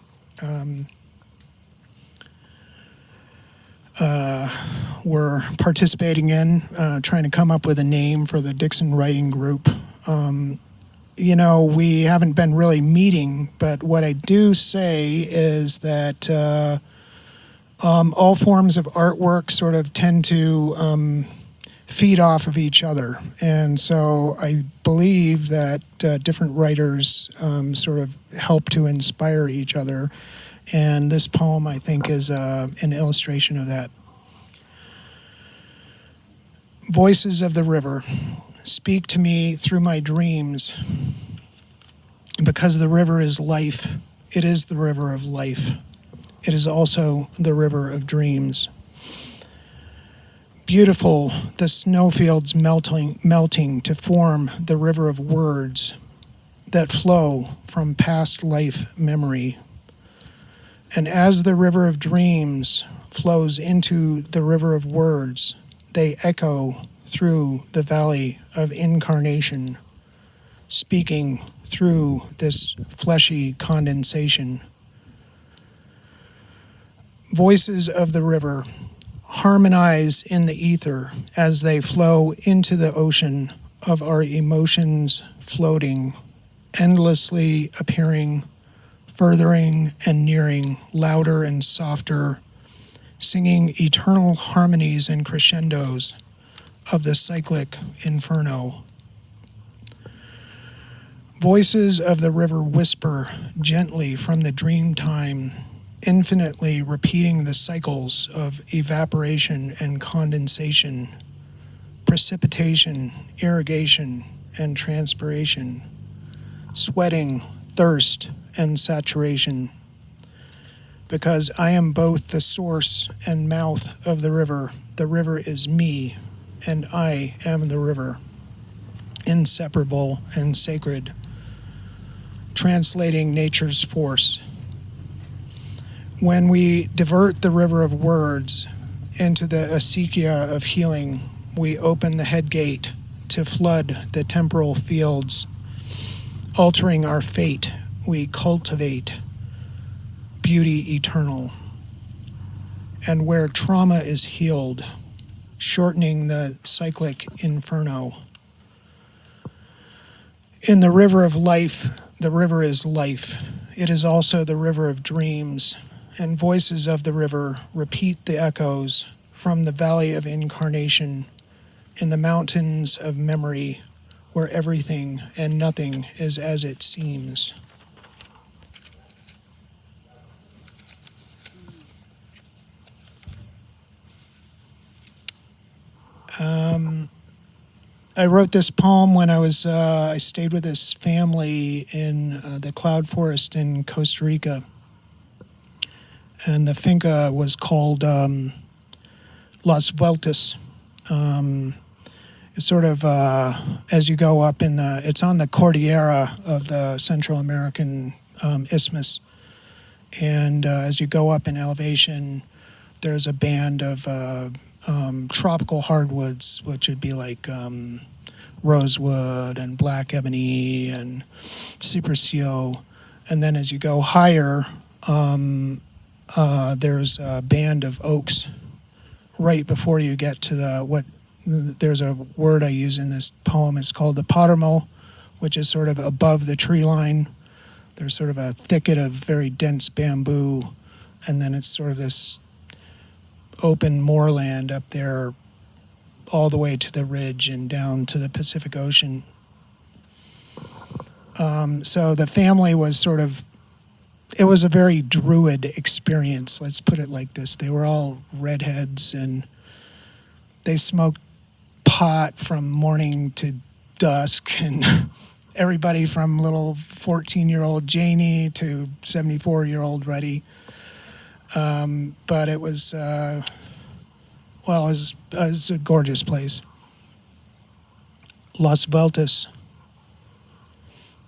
were participating in, trying to come up with a name for the Dixon Writing Group. We haven't been really meeting, but what I do say is that all forms of artwork sort of tend to feed off of each other. And so I believe that different writers sort of help to inspire each other. And this poem, I think, is an illustration of that. Voices of the river, speak to me through my dreams. Because the river is life, it is the river of life. It is also the river of dreams. Beautiful, the snowfields melting to form the river of words that flow from past life memory. And as the river of dreams flows into the river of words, they echo through the valley of incarnation, speaking through this fleshy condensation. Voices of the river harmonize in the ether as they flow into the ocean of our emotions, floating, endlessly appearing, furthering and nearing, louder and softer, singing eternal harmonies and crescendos of the cyclic inferno. Voices of the river whisper gently from the dream time infinitely repeating the cycles of evaporation and condensation, precipitation, irrigation, and transpiration, sweating, thirst, and saturation. Because I am both the source and mouth of the river is me, and I am the river, inseparable and sacred, translating nature's force. When we divert the river of words into the acequia of healing, we open the head gate to flood the temporal fields. Altering our fate, we cultivate beauty eternal. And where trauma is healed, shortening the cyclic inferno. In the river of life, the river is life. It is also the river of dreams, and voices of the river repeat the echoes from the valley of incarnation in the mountains of memory, where everything and nothing is as it seems. I wrote this poem when I stayed with this family in the cloud forest in Costa Rica. And the finca was called Las Vueltas. It's sort of, as you go up it's on the Cordillera of the Central American Isthmus. And as you go up in elevation, there's a band of tropical hardwoods, which would be like rosewood and black ebony and cypress-yew. And then as you go higher, there's a band of oaks right before you get to there's a word I use in this poem. It's called the paramo, which is sort of above the tree line. There's sort of a thicket of very dense bamboo, and then it's sort of this open moorland up there all the way to the ridge and down to the Pacific Ocean. So the family was it was a very druid experience, let's put it like this. They were all redheads, and they smoked pot from morning to dusk, and everybody from little 14-year-old Janie to 74-year-old Reddy. But it was, it was a gorgeous place. Las Vueltas.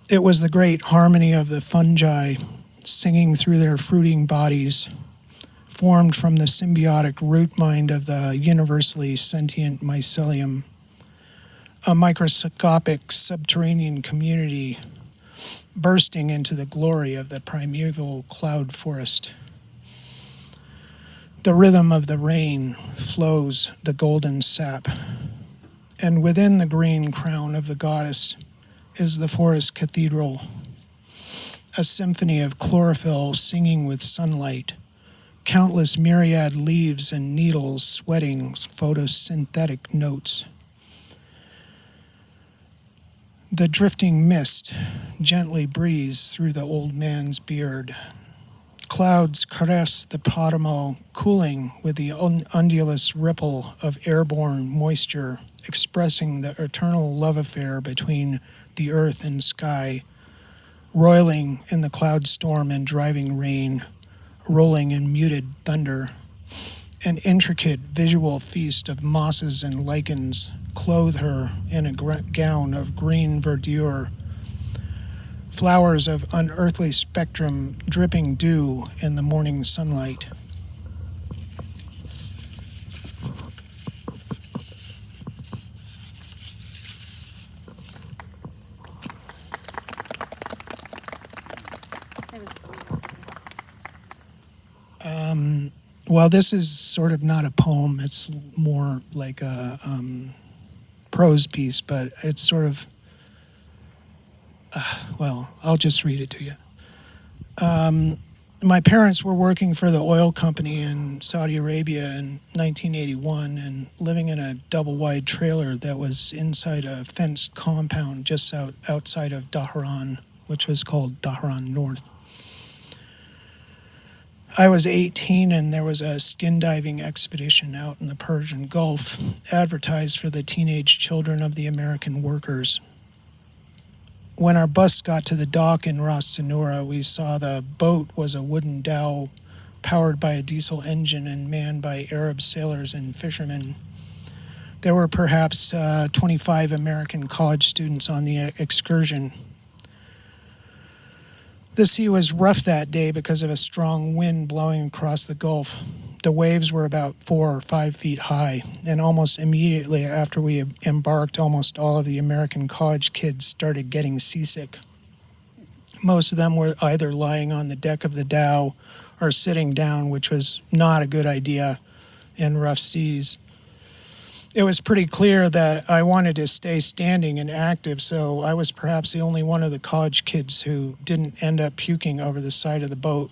It was the great harmony of the fungi singing through their fruiting bodies, formed from the symbiotic root mind of the universally sentient mycelium, a microscopic subterranean community bursting into the glory of the primeval cloud forest. The rhythm of the rain flows the golden sap, and within the green crown of the goddess is the forest cathedral, a symphony of chlorophyll singing with sunlight, countless myriad leaves and needles sweating photosynthetic notes. The drifting mist gently breathes through the old man's beard. Clouds caress the paramo, cooling with the undulous ripple of airborne moisture, expressing the eternal love affair between the earth and sky, roiling in the cloud storm and driving rain, rolling in muted thunder. An intricate visual feast of mosses and lichens clothe her in a gown of green verdure, flowers of unearthly spectrum dripping dew in the morning sunlight. Well, this is sort of not a poem. It's more like a prose piece, but it's sort of, I'll just read it to you. My parents were working for the oil company in Saudi Arabia in 1981 and living in a double-wide trailer that was inside a fenced compound just outside of Dhahran, which was called Dhahran North. I was 18 and there was a skin diving expedition out in the Persian Gulf advertised for the teenage children of the American workers. When our bus got to the dock in Ras Tanura, we saw the boat was a wooden dhow powered by a diesel engine and manned by Arab sailors and fishermen. There were perhaps 25 American college students on the excursion. The sea was rough that day because of a strong wind blowing across the Gulf. The waves were about 4 or 5 feet high, and almost immediately after we embarked, almost all of the American college kids started getting seasick. Most of them were either lying on the deck of the dhow or sitting down, which was not a good idea in rough seas. It was pretty clear that I wanted to stay standing and active, so I was perhaps the only one of the college kids who didn't end up puking over the side of the boat.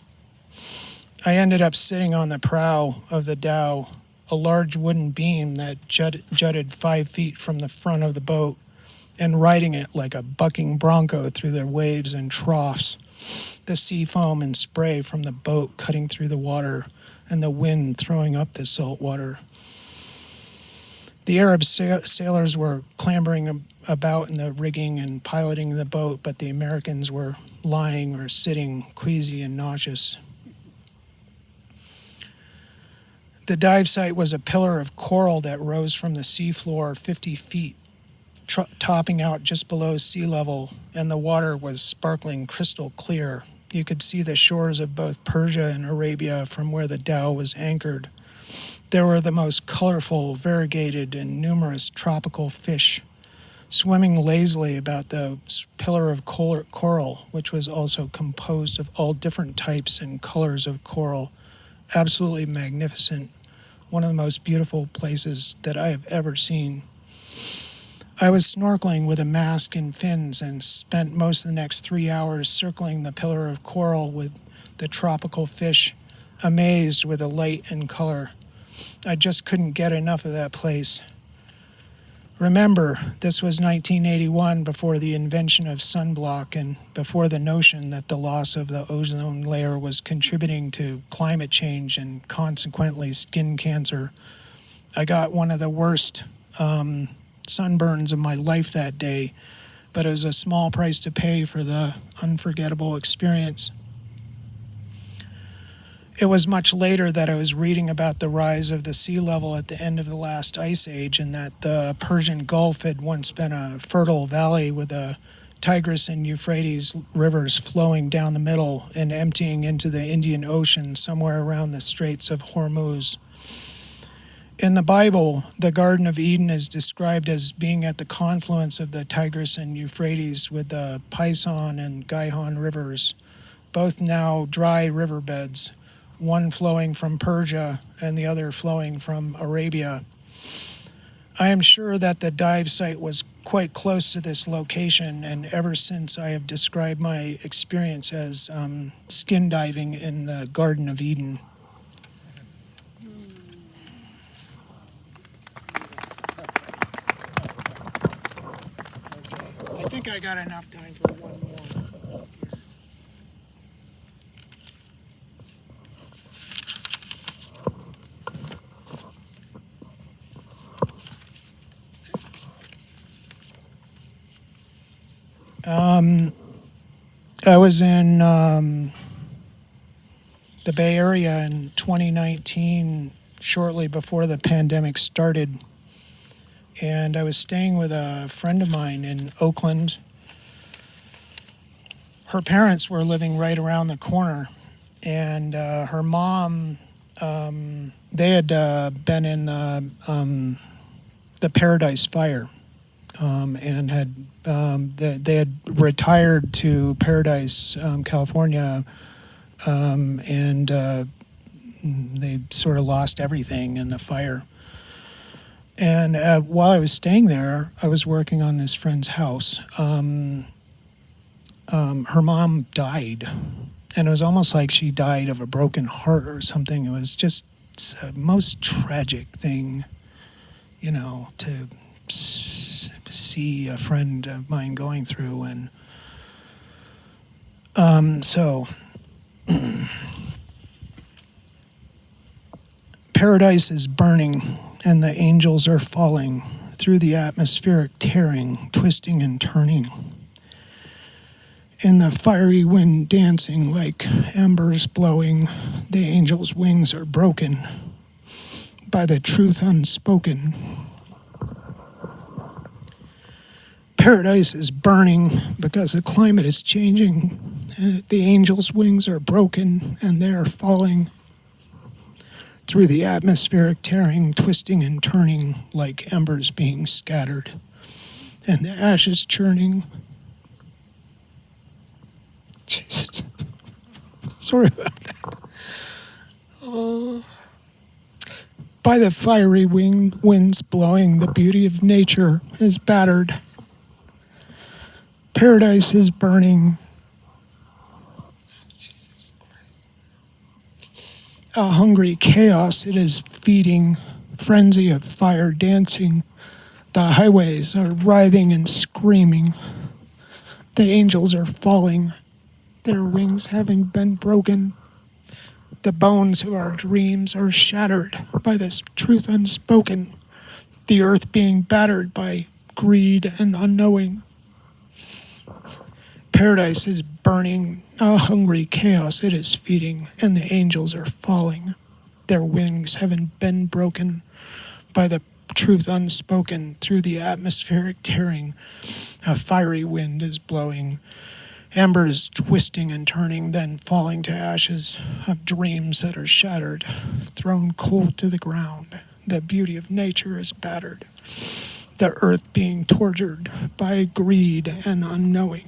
I ended up sitting on the prow of the dhow, a large wooden beam that jutted 5 feet from the front of the boat, and riding it like a bucking bronco through the waves and troughs, the sea foam and spray from the boat cutting through the water and the wind throwing up the salt water. The Arab sailors were clambering about in the rigging and piloting the boat, but the Americans were lying or sitting, queasy and nauseous. The dive site was a pillar of coral that rose from the seafloor 50 feet, topping out just below sea level, and the water was sparkling crystal clear. You could see the shores of both Persia and Arabia from where the dhow was anchored. There were the most colorful, variegated, and numerous tropical fish swimming lazily about the pillar of coral, which was also composed of all different types and colors of coral. Absolutely magnificent. One of the most beautiful places that I have ever seen. I was snorkeling with a mask and fins and spent most of the next 3 hours circling the pillar of coral with the tropical fish, amazed with the light and color. I just couldn't get enough of that place. Remember, this was 1981, before the invention of sunblock and before the notion that the loss of the ozone layer was contributing to climate change and consequently skin cancer. I got one of the worst sunburns of my life that day, but it was a small price to pay for the unforgettable experience. It was much later that I was reading about the rise of the sea level at the end of the last ice age, and that the Persian Gulf had once been a fertile valley with the Tigris and Euphrates rivers flowing down the middle and emptying into the Indian Ocean somewhere around the Straits of Hormuz. In the Bible, the Garden of Eden is described as being at the confluence of the Tigris and Euphrates with the Pison and Gihon rivers, both now dry riverbeds, one flowing from Persia and the other flowing from Arabia. I am sure that the dive site was quite close to this location, and ever since I have described my experience as skin diving in the Garden of Eden. I think I got enough time for one more. I was in the Bay Area in 2019, shortly before the pandemic started, and I was staying with a friend of mine in Oakland. Her parents were living right around the corner, and her mom, they had been in the Paradise Fire. And they had retired to Paradise, California, and they sort of lost everything in the fire. And while I was staying there, I was working on this friend's house. Her mom died, and it was almost like she died of a broken heart or something. It was just the most tragic thing, to see a friend of mine going through. And so Paradise is burning, and the angels are falling through the atmospheric tearing, twisting and turning. In the fiery wind dancing like embers blowing, the angels' wings are broken by the truth unspoken. Paradise is burning because the climate is changing. The angels' wings are broken and they are falling through the atmospheric tearing, twisting and turning like embers being scattered, and the ashes churning. Jesus. Sorry about that. By the fiery winds blowing, the beauty of nature is battered. Paradise is burning. A hungry chaos it is feeding, frenzy of fire dancing. The highways are writhing and screaming. The angels are falling, their wings having been broken. The bones of our dreams are shattered by this truth unspoken, the earth being battered by greed and unknowing. Paradise is burning, a hungry chaos it is feeding, and the angels are falling, their wings having been broken by the truth unspoken through the atmospheric tearing. A fiery wind is blowing, embers twisting and turning, then falling to ashes of dreams that are shattered, thrown cold to the ground. The beauty of nature is battered, the earth being tortured by greed and unknowing.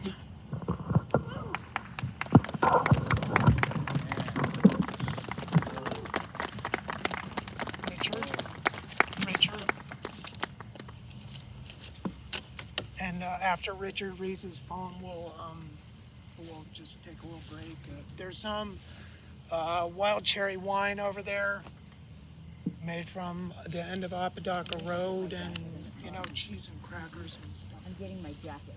Richard. And after Richard reads his poem, we'll just take a little break. There's some wild cherry wine over there, made from the end of Apodaca Road, and cheese and crackers and stuff. I'm getting my jacket.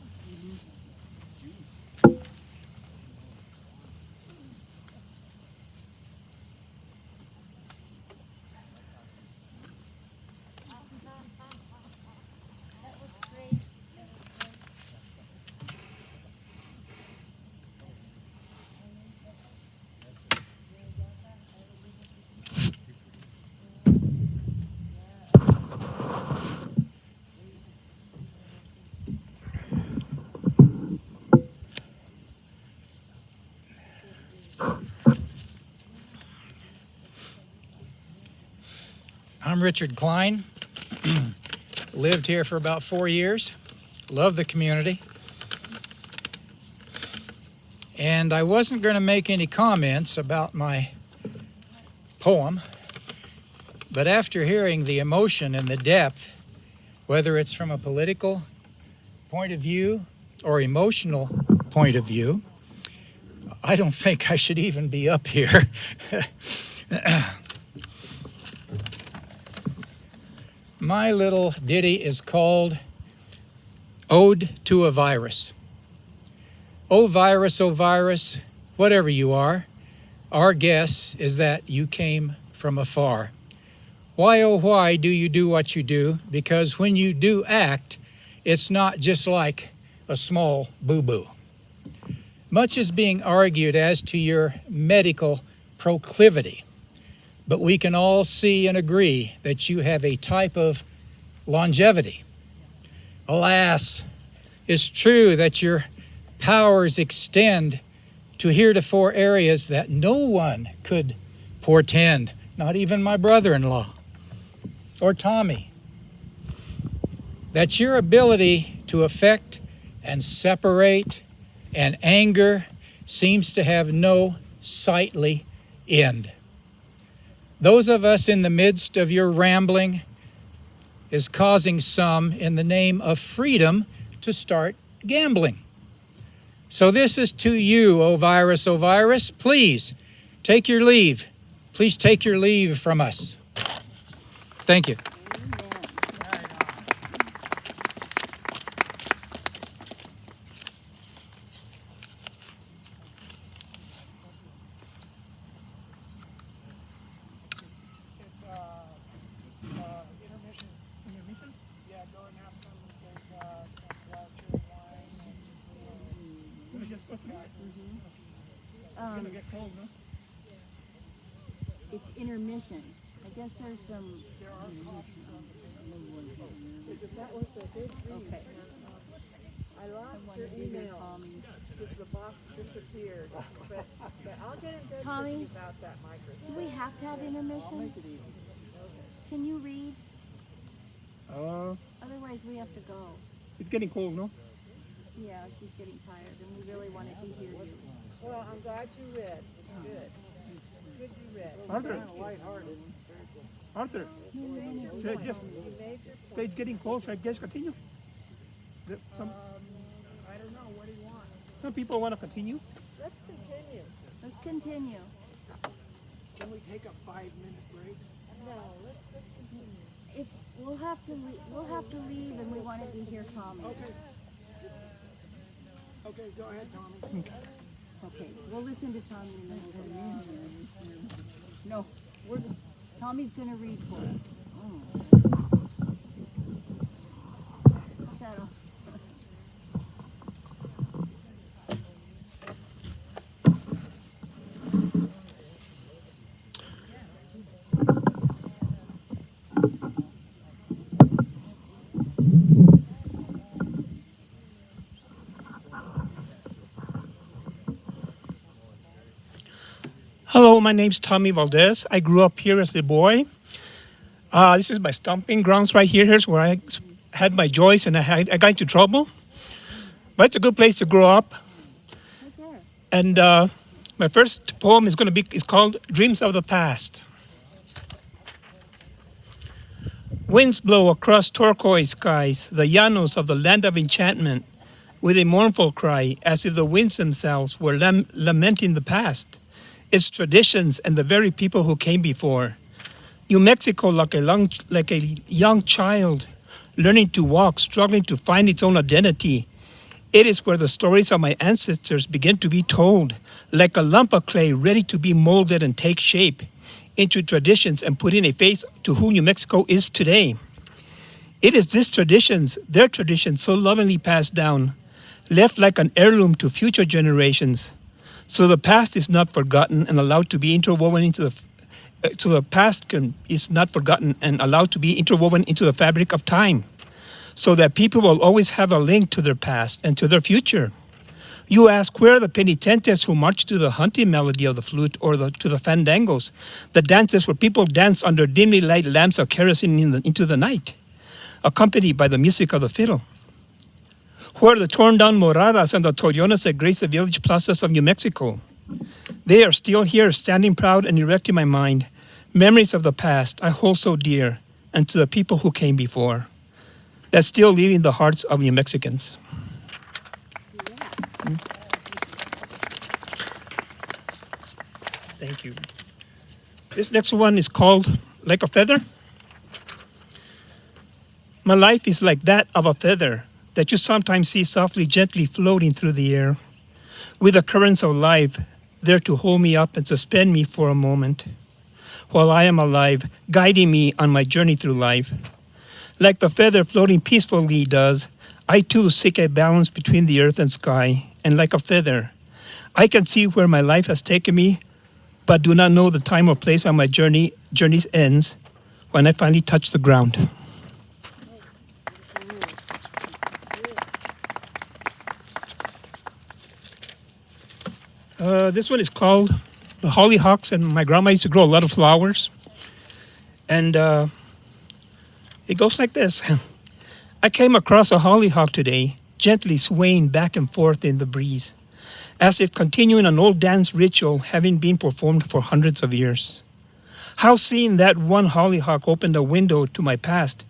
I'm Richard Klein. Lived here for about 4 years. Love the community. And I wasn't going to make any comments about my poem, but after hearing the emotion and the depth, whether it's from a political point of view or emotional point of view, I don't think I should even be up here. My little ditty is called Ode to a Virus. Oh virus, whatever you are, our guess is that you came from afar. Why, oh why do you do what you do? Because when you do act, it's not just like a small boo-boo. Much is being argued as to your medical proclivity, but we can all see and agree that you have a type of longevity. Alas, it's true that your powers extend to heretofore areas that no one could portend, not even my brother-in-law or Tommy. That your ability to affect and separate and anger seems to have no sightly end. Those of us in the midst of your rambling is causing some, in the name of freedom, to start gambling. So this is to you, O virus, please take your leave. Please take your leave from us. Thank you. It's intermission. I guess there's some. Okay. I lost your email because the box disappeared. But I'll get in touch with Tommy? you about that microphone. Do we have to have intermission? Can you read? Otherwise, we have to go. It's getting cold, no? Yeah, she's getting tired, and we really wanted to hear you. Well, I'm glad you read. It's good. Good you read. Arthur, should I just say it's getting close? I guess continue. Some I don't know. What do you want? some people want to continue. Let's continue. Let's continue. Can we take a 5-minute break? No, let's continue. If we'll have to leave, and we wanted to hear Tommy. Okay, go ahead, Tommy. Okay, we'll listen to Tommy and then we'll go. No, Tommy's gonna read for us. Put that on. Hello, my name's Tommy Valdez. I grew up here as a boy. This is my stomping grounds right here. Here's where I had my joys and I got into trouble. But it's a good place to grow up. Right there. And my first poem is called Dreams of the Past. Winds blow across turquoise skies, the llanos of the land of enchantment, with a mournful cry, as if the winds themselves were lamenting the past, its traditions and the very people who came before. New Mexico, like a young child, learning to walk, struggling to find its own identity. It is where the stories of my ancestors begin to be told, like a lump of clay ready to be molded and take shape into traditions and putting a face to who New Mexico is today. It is these traditions, their traditions, so lovingly passed down, left like an heirloom to future generations. So the past is not forgotten and allowed to be interwoven into is not forgotten and allowed to be interwoven into the fabric of time, so that people will always have a link to their past and to their future. You ask, where are the penitentes who march to the hunting melody of the flute or to the fandangos, the dances where people dance under dimly light lamps of kerosene into the night, accompanied by the music of the fiddle? Where are the torn down moradas and the torreones that grace the village plazas of New Mexico? They are still here, standing proud and erect in my mind, memories of the past I hold so dear, and to the people who came before, that still live in the hearts of New Mexicans. Thank you. This next one is called Like a Feather. My life is like that of a feather that you sometimes see softly, gently floating through the air, with the currents of life there to hold me up and suspend me for a moment, while I am alive, guiding me on my journey through life. Like the feather floating peacefully does, I too seek a balance between the earth and sky, and like a feather, I can see where my life has taken me, but do not know the time or place on my journey's ends when I finally touch the ground. This one is called The Hollyhocks, and my grandma used to grow a lot of flowers. And it goes like this. I came across a hollyhock today, gently swaying back and forth in the breeze, as if continuing an old dance ritual having been performed for hundreds of years. How seeing that one hollyhock opened a window to my past,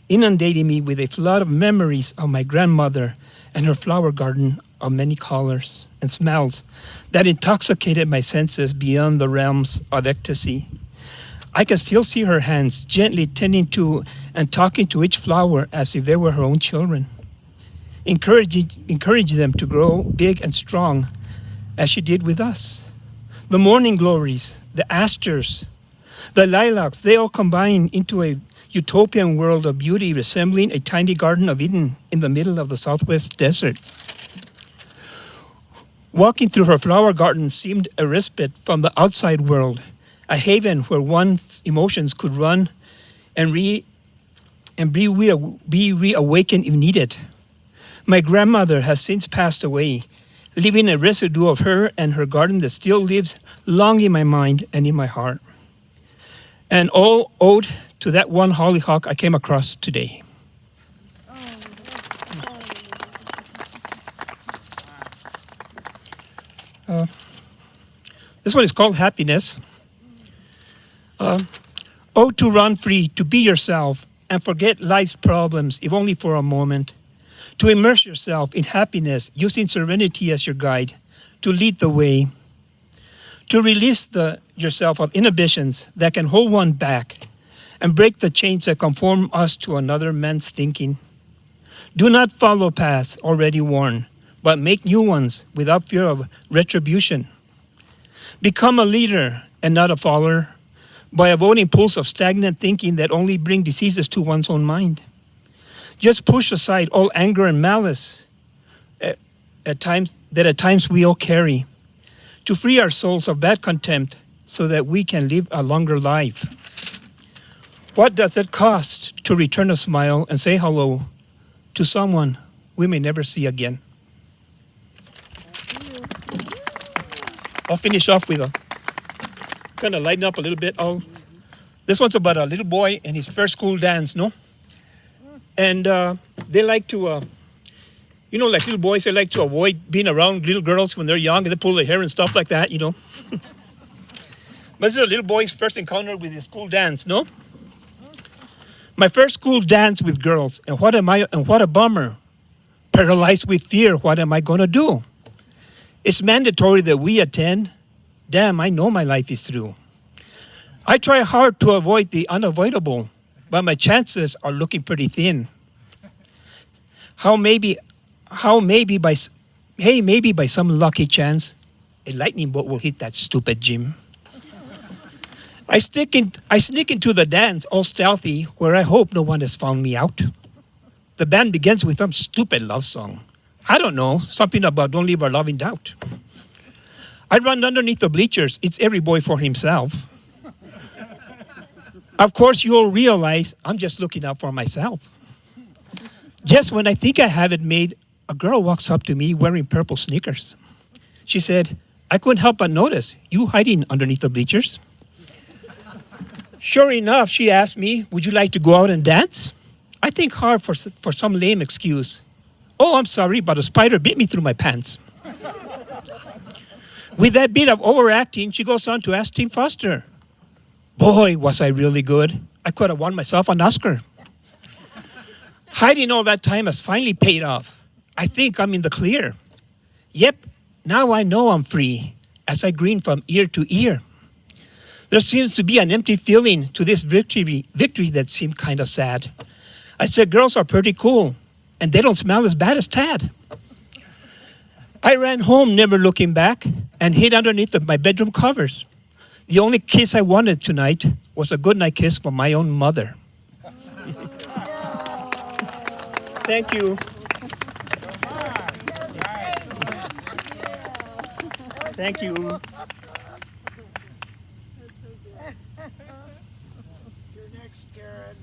inundating me with a flood of memories of my grandmother and her flower garden of many colors and smells that intoxicated my senses beyond the realms of ecstasy. I can still see her hands gently tending to and talking to each flower as if they were her own children, encourage them to grow big and strong as she did with us. The morning glories, the asters, the lilacs, they all combine into a utopian world of beauty resembling a tiny Garden of Eden in the middle of the Southwest desert. Walking through her flower garden seemed a respite from the outside world, a haven where one's emotions could run and be reawakened if needed. My grandmother has since passed away, leaving a residue of her and her garden that still lives long in my mind and in my heart. And all owed to that one hollyhock I came across today. This one is called Happiness. Oh, to run free, to be yourself, and forget life's problems, if only for a moment. To immerse yourself in happiness, using serenity as your guide, to lead the way. To release yourself of inhibitions that can hold one back, and break the chains that conform us to another man's thinking. Do not follow paths already worn, but make new ones without fear of retribution. Become a leader and not a follower, by avoiding pools of stagnant thinking that only bring diseases to one's own mind. Just push aside all anger and malice at times we all carry, to free our souls of bad contempt so that we can live a longer life. What does it cost to return a smile and say hello to someone we may never see again? I'll finish off with a kind of lighten up a little bit. This one's about a little boy and his first school dance, no? And they like to, like little boys, they like to avoid being around little girls when they're young and they pull their hair and stuff like that, But this is a little boy's first encounter with his school dance, no? My first school dance with girls, and what a bummer. Paralyzed with fear, what am I gonna do? It's mandatory that we attend. Damn, I know my life is through. I try hard to avoid the unavoidable, but my chances are looking pretty thin. Maybe by some lucky chance, a lightning bolt will hit that stupid gym. I sneak into the dance all stealthy, where I hope no one has found me out. The band begins with some stupid love song. I don't know, something about don't leave our love in doubt. I run underneath the bleachers. It's every boy for himself. Of course, you'll realize I'm just looking out for myself. Just when I think I have it made, a girl walks up to me wearing purple sneakers. She said, I couldn't help but notice you hiding underneath the bleachers. Sure enough, she asked me, would you like to go out and dance? I think hard for some lame excuse. Oh, I'm sorry, but a spider bit me through my pants. With that bit of overacting, she goes on to ask Tim Foster. Boy, was I really good. I could have won myself an Oscar. Hiding all that time has finally paid off. I think I'm in the clear. Yep, now I know I'm free, as I grin from ear to ear. There seems to be an empty feeling to this victory that seemed kind of sad. I said girls are pretty cool, and they don't smell as bad as Tad. I ran home, never looking back, and hid underneath my bedroom covers. The only kiss I wanted tonight was a goodnight kiss from my own mother. Thank you. Thank you. You're next, Karen.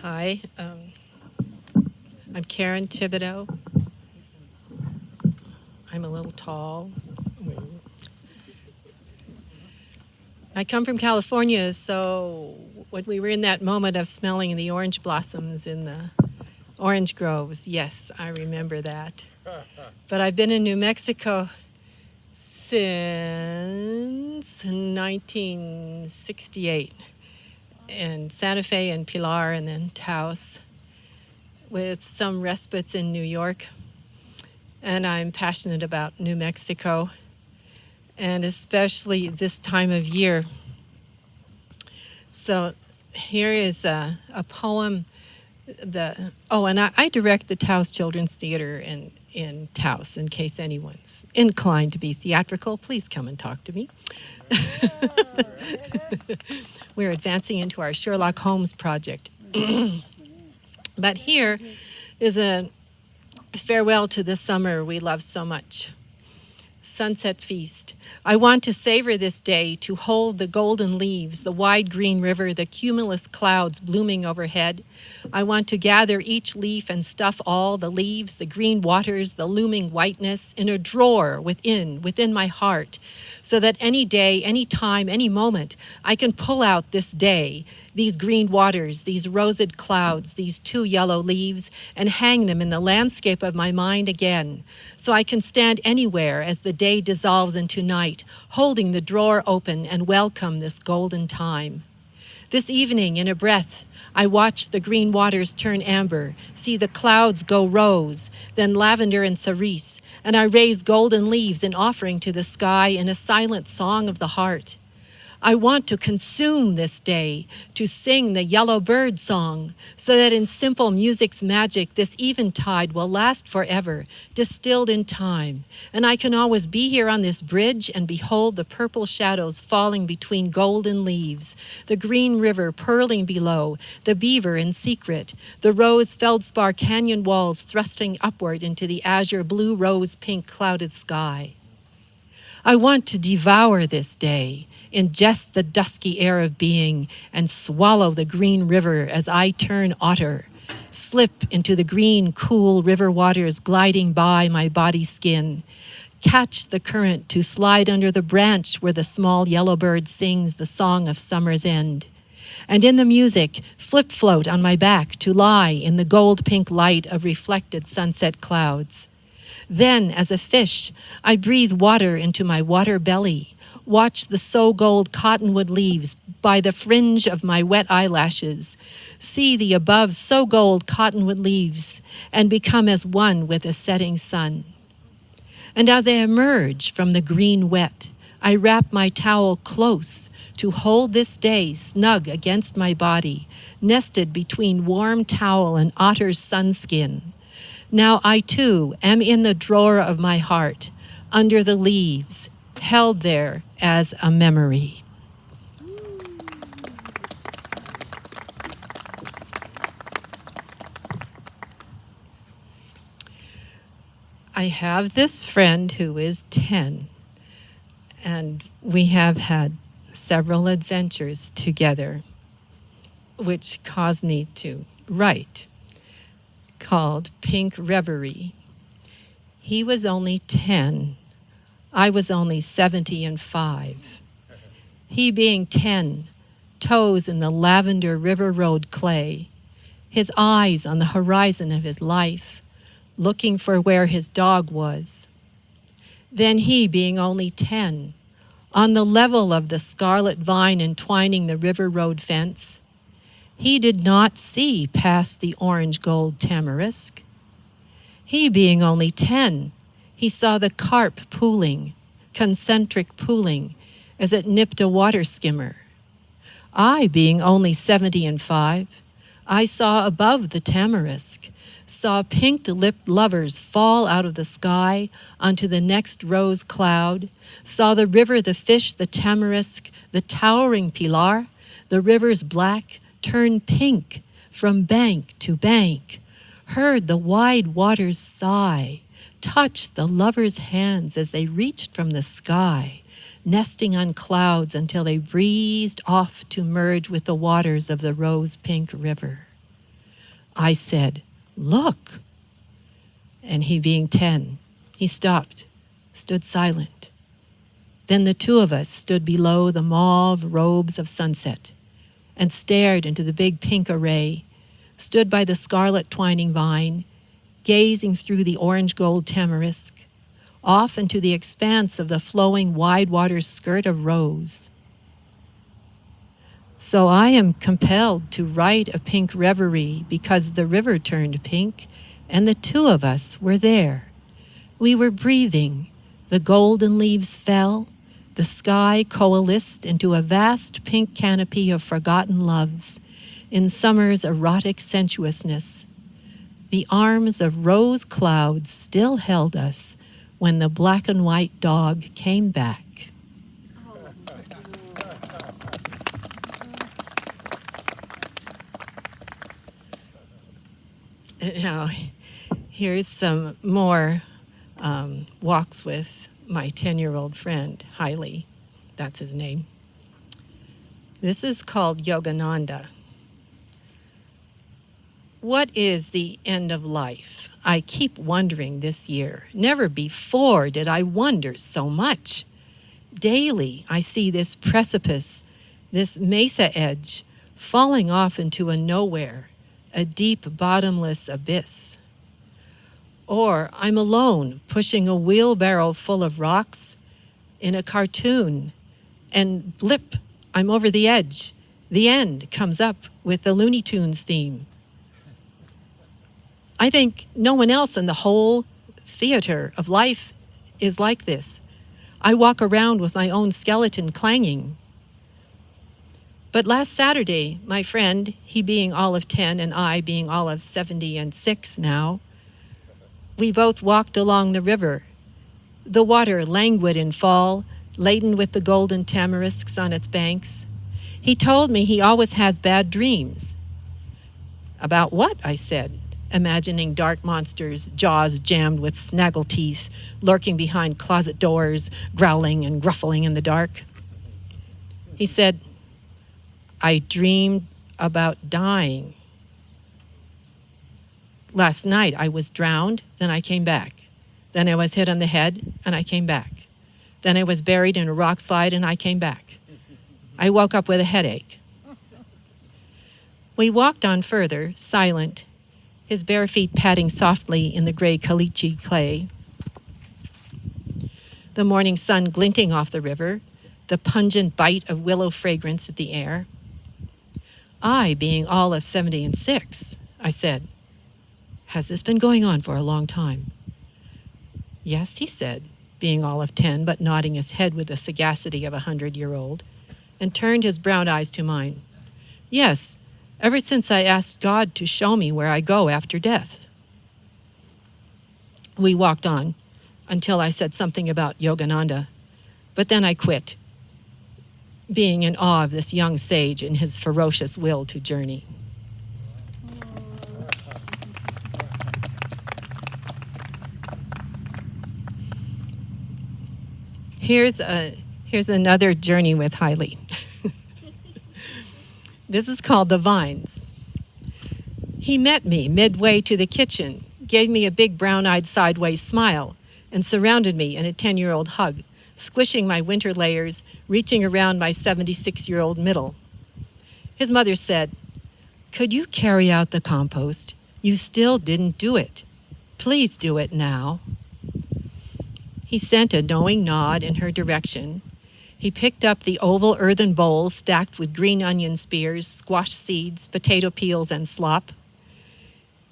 Hi, I'm Karen Thibodeau. I'm a little tall. I come from California, so when we were in that moment of smelling the orange blossoms in the orange groves, yes, I remember that. But I've been in New Mexico since 1968, in Santa Fe and Pilar and then Taos, with some respites in New York. And I'm passionate about New Mexico, and especially this time of year. So here is a poem. And I direct the Taos Children's Theater in Taos, in case anyone's inclined to be theatrical. Please come and talk to me. We're advancing into our Sherlock Holmes project. But here is a farewell to the summer we love so much. Sunset feast. I want to savor this day, to hold the golden leaves, the wide green river, the cumulus clouds blooming overhead. I want to gather each leaf and stuff all the leaves, the green waters, the looming whiteness in a drawer within my heart, so that any day, any time, any moment, I can pull out this day, these green waters, these rosed clouds, these 2 yellow leaves, and hang them in the landscape of my mind again, so I can stand anywhere as the day dissolves into night, holding the drawer open and welcome this golden time. This evening, in a breath, I watch the green waters turn amber, see the clouds go rose, then lavender and cerise, and I raise golden leaves in offering to the sky in a silent song of the heart. I want to consume this day, to sing the yellow bird song, so that in simple music's magic this eventide will last forever, distilled in time, and I can always be here on this bridge and behold the purple shadows falling between golden leaves, the green river purling below, the beaver in secret, the rose feldspar canyon walls thrusting upward into the azure blue rose pink clouded sky. I want to devour this day, ingest the dusky air of being, and swallow the green river as I turn otter, slip into the green, cool river waters gliding by my body skin, catch the current to slide under the branch where the small yellow bird sings the song of summer's end, and in the music flip-float on my back to lie in the gold-pink light of reflected sunset clouds. Then, as a fish, I breathe water into my water belly, watch the so-gold cottonwood leaves by the fringe of my wet eyelashes, see the above so-gold cottonwood leaves, and become as one with the setting sun. And as I emerge from the green wet, I wrap my towel close to hold this day snug against my body, nested between warm towel and otter's sunskin. Now I too am in the drawer of my heart, under the leaves, held there as a memory. I have this friend who is 10, and we have had several adventures together, which caused me to write, called Pink Reverie. He was only 10. I was only 75. He being 10, toes in the lavender river road clay, his eyes on the horizon of his life, looking for where his dog was. Then he being only 10, on the level of the scarlet vine entwining the river road fence, he did not see past the orange gold tamarisk. He being only 10, he saw the carp pooling, concentric pooling, as it nipped a water skimmer. I being only 75, I saw above the tamarisk, saw pink-lipped lovers fall out of the sky onto the next rose cloud, saw the river, the fish, the tamarisk, the towering pilar, the river's black, turn pink from bank to bank, heard the wide waters sigh, touched the lovers' hands as they reached from the sky, nesting on clouds until they breezed off to merge with the waters of the rose-pink river. I said, "Look." And he being 10, he stopped, stood silent. Then the two of us stood below the mauve robes of sunset and stared into the big pink array, stood by the scarlet twining vine, gazing through the orange gold tamarisk, off into the expanse of the flowing wide water skirt of rose. So I am compelled to write a pink reverie because the river turned pink and the two of us were there. We were breathing, the golden leaves fell, the sky coalesced into a vast pink canopy of forgotten loves in summer's erotic sensuousness. The arms of rose clouds still held us when the black and white dog came back. Now, here's some more walks with my 10-year-old friend, Haile. That's his name. This is called Yogananda. What is the end of life? I keep wondering this year. Never before did I wonder so much. Daily, I see this precipice, this mesa edge, falling off into a nowhere, a deep, bottomless abyss. Or I'm alone, pushing a wheelbarrow full of rocks in a cartoon, and blip, I'm over the edge. The end comes up with the Looney Tunes theme. I think no one else in the whole theater of life is like this. I walk around with my own skeleton clanging. But last Saturday, my friend, he being all of 10 and I being all of 76 now, we both walked along the river, the water languid in fall, laden with the golden tamarisks on its banks. He told me he always has bad dreams. About what? I said, imagining dark monsters, jaws jammed with snaggle teeth, lurking behind closet doors, growling and gruffling in the dark. He said, I dreamed about dying. Last night I was drowned, then I came back. Then I was hit on the head, and I came back. Then I was buried in a rock slide, and I came back. I woke up with a headache. We walked on further, silent, his bare feet padding softly in the gray caliche clay. The morning sun glinting off the river, the pungent bite of willow fragrance at the air. I, being all of 76, I said, has this been going on for a long time? Yes, he said, being all of 10, but nodding his head with the sagacity of a 100-year-old, and turned his brown eyes to mine. Yes, ever since I asked God to show me where I go after death. We walked on until I said something about Yogananda, but then I quit, being in awe of this young sage and his ferocious will to journey. Here's another journey with Haile. This is called The Vines. He met me midway to the kitchen, gave me a big brown-eyed sideways smile, and surrounded me in a 10-year-old hug, squishing my winter layers, reaching around my 76-year-old middle. His mother said, "Could you carry out the compost? You still didn't do it. Please do it now." He sent a knowing nod in her direction. He picked up the oval earthen bowl stacked with green onion spears, squash seeds, potato peels, and slop.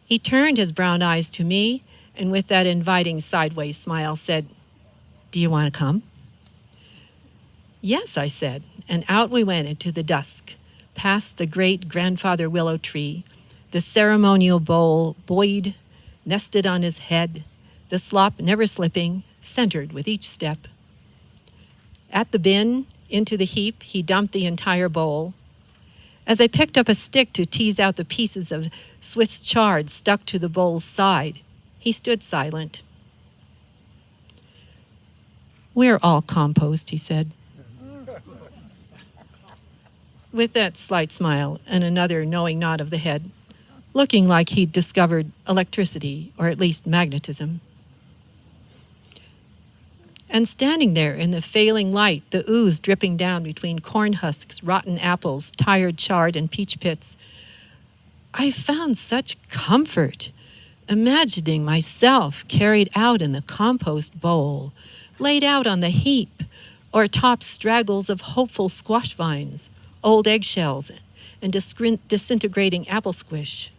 He turned his brown eyes to me and with that inviting sideways smile said, "Do you want to come?" "Yes," I said, and out we went into the dusk, past the great grandfather willow tree, the ceremonial bowl buoyed, nested on his head, the slop never slipping, centered with each step. At the bin, into the heap, he dumped the entire bowl. As I picked up a stick to tease out the pieces of Swiss chard stuck to the bowl's side, he stood silent. "We're all compost," he said. With that slight smile and another knowing nod of the head, looking like he'd discovered electricity, or at least magnetism. And standing there in the failing light, the ooze dripping down between corn husks, rotten apples, tired chard, and peach pits, I found such comfort imagining myself carried out in the compost bowl, laid out on the heap, or atop straggles of hopeful squash vines, old eggshells, and disintegrating apple squish.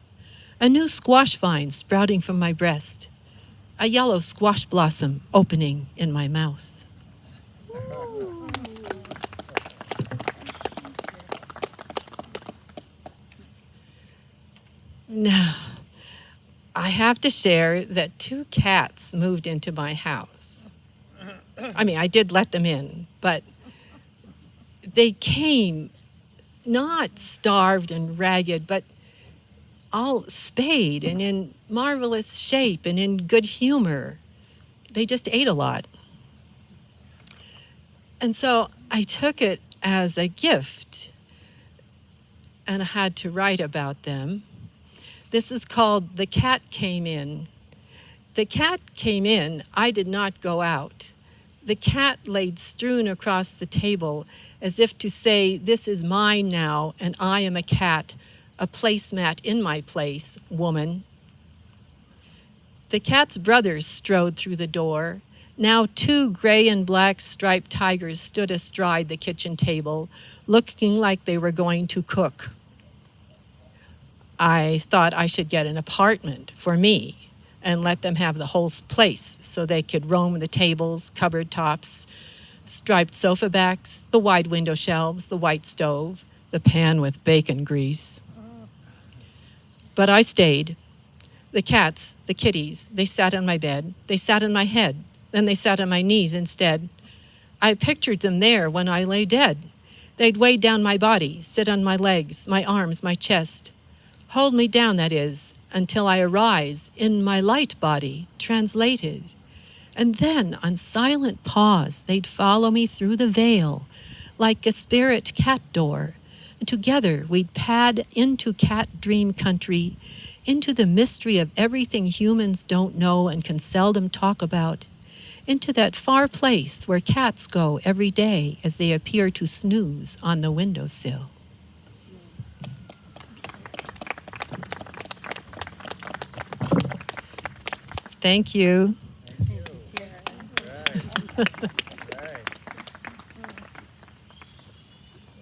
A new squash vine sprouting from my breast, a yellow squash blossom opening in my mouth. Now, I have to share that 2 cats moved into my house. I mean, I did let them in, but they came not starved and ragged, but all spayed and in marvelous shape and in good humor. They just ate a lot. And so I took it as a gift, and I had to write about them. This is called The Cat Came In. The cat came in, I did not go out. The cat laid strewn across the table as if to say, this is mine now, and I am a cat, a placemat in my place, woman. The cat's brothers strode through the door. Now 2 gray and black striped tigers stood astride the kitchen table, looking like they were going to cook. I thought I should get an apartment for me and let them have the whole place so they could roam the tables, cupboard tops, striped sofa backs, the wide window shelves, the white stove, the pan with bacon grease. But I stayed. The cats, the kitties, they sat on my bed, they sat on my head, then they sat on my knees instead. I pictured them there when I lay dead. They'd weigh down my body, sit on my legs, my arms, my chest. Hold me down, that is, until I arise in my light body, translated. And then, on silent pause, they'd follow me through the veil, like a spirit cat door. And together we'd pad into cat dream country, into the mystery of everything humans don't know and can seldom talk about, into that far place where cats go every day as they appear to snooze on the windowsill. Thank you.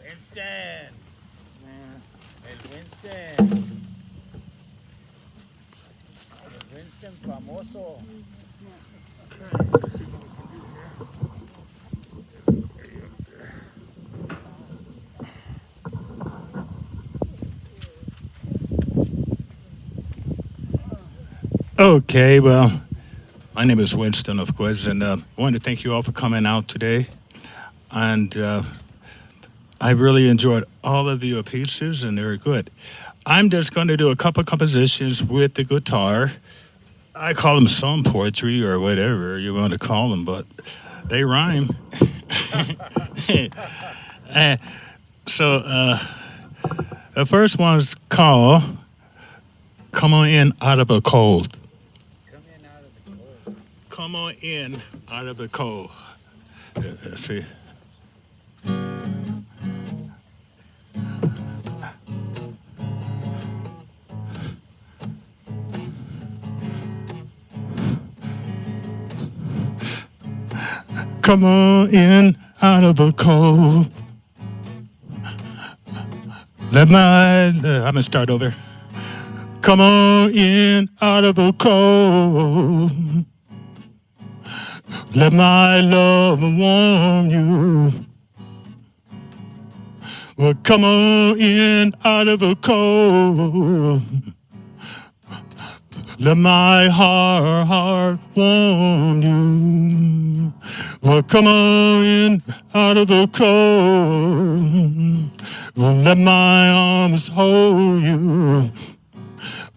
Winston. El Winston. El Winston famoso. Okay, well, my name is Winston, of course, and I want to thank you all for coming out today. And I really enjoyed all of your pieces, and they're good. I'm just going to do a couple compositions with the guitar. I call them song poetry or whatever you want to call them, but they rhyme. So the first one's called Come On In Out of a Cold. Come on in out of the cold. Let's see. Come on in out of the cold. I'm gonna start over. Come on in out of the cold. Let my love warm you. Well, come on in out of the cold. Let my heart warm you. Well, come on in out of the cold. Well, let my arms hold you.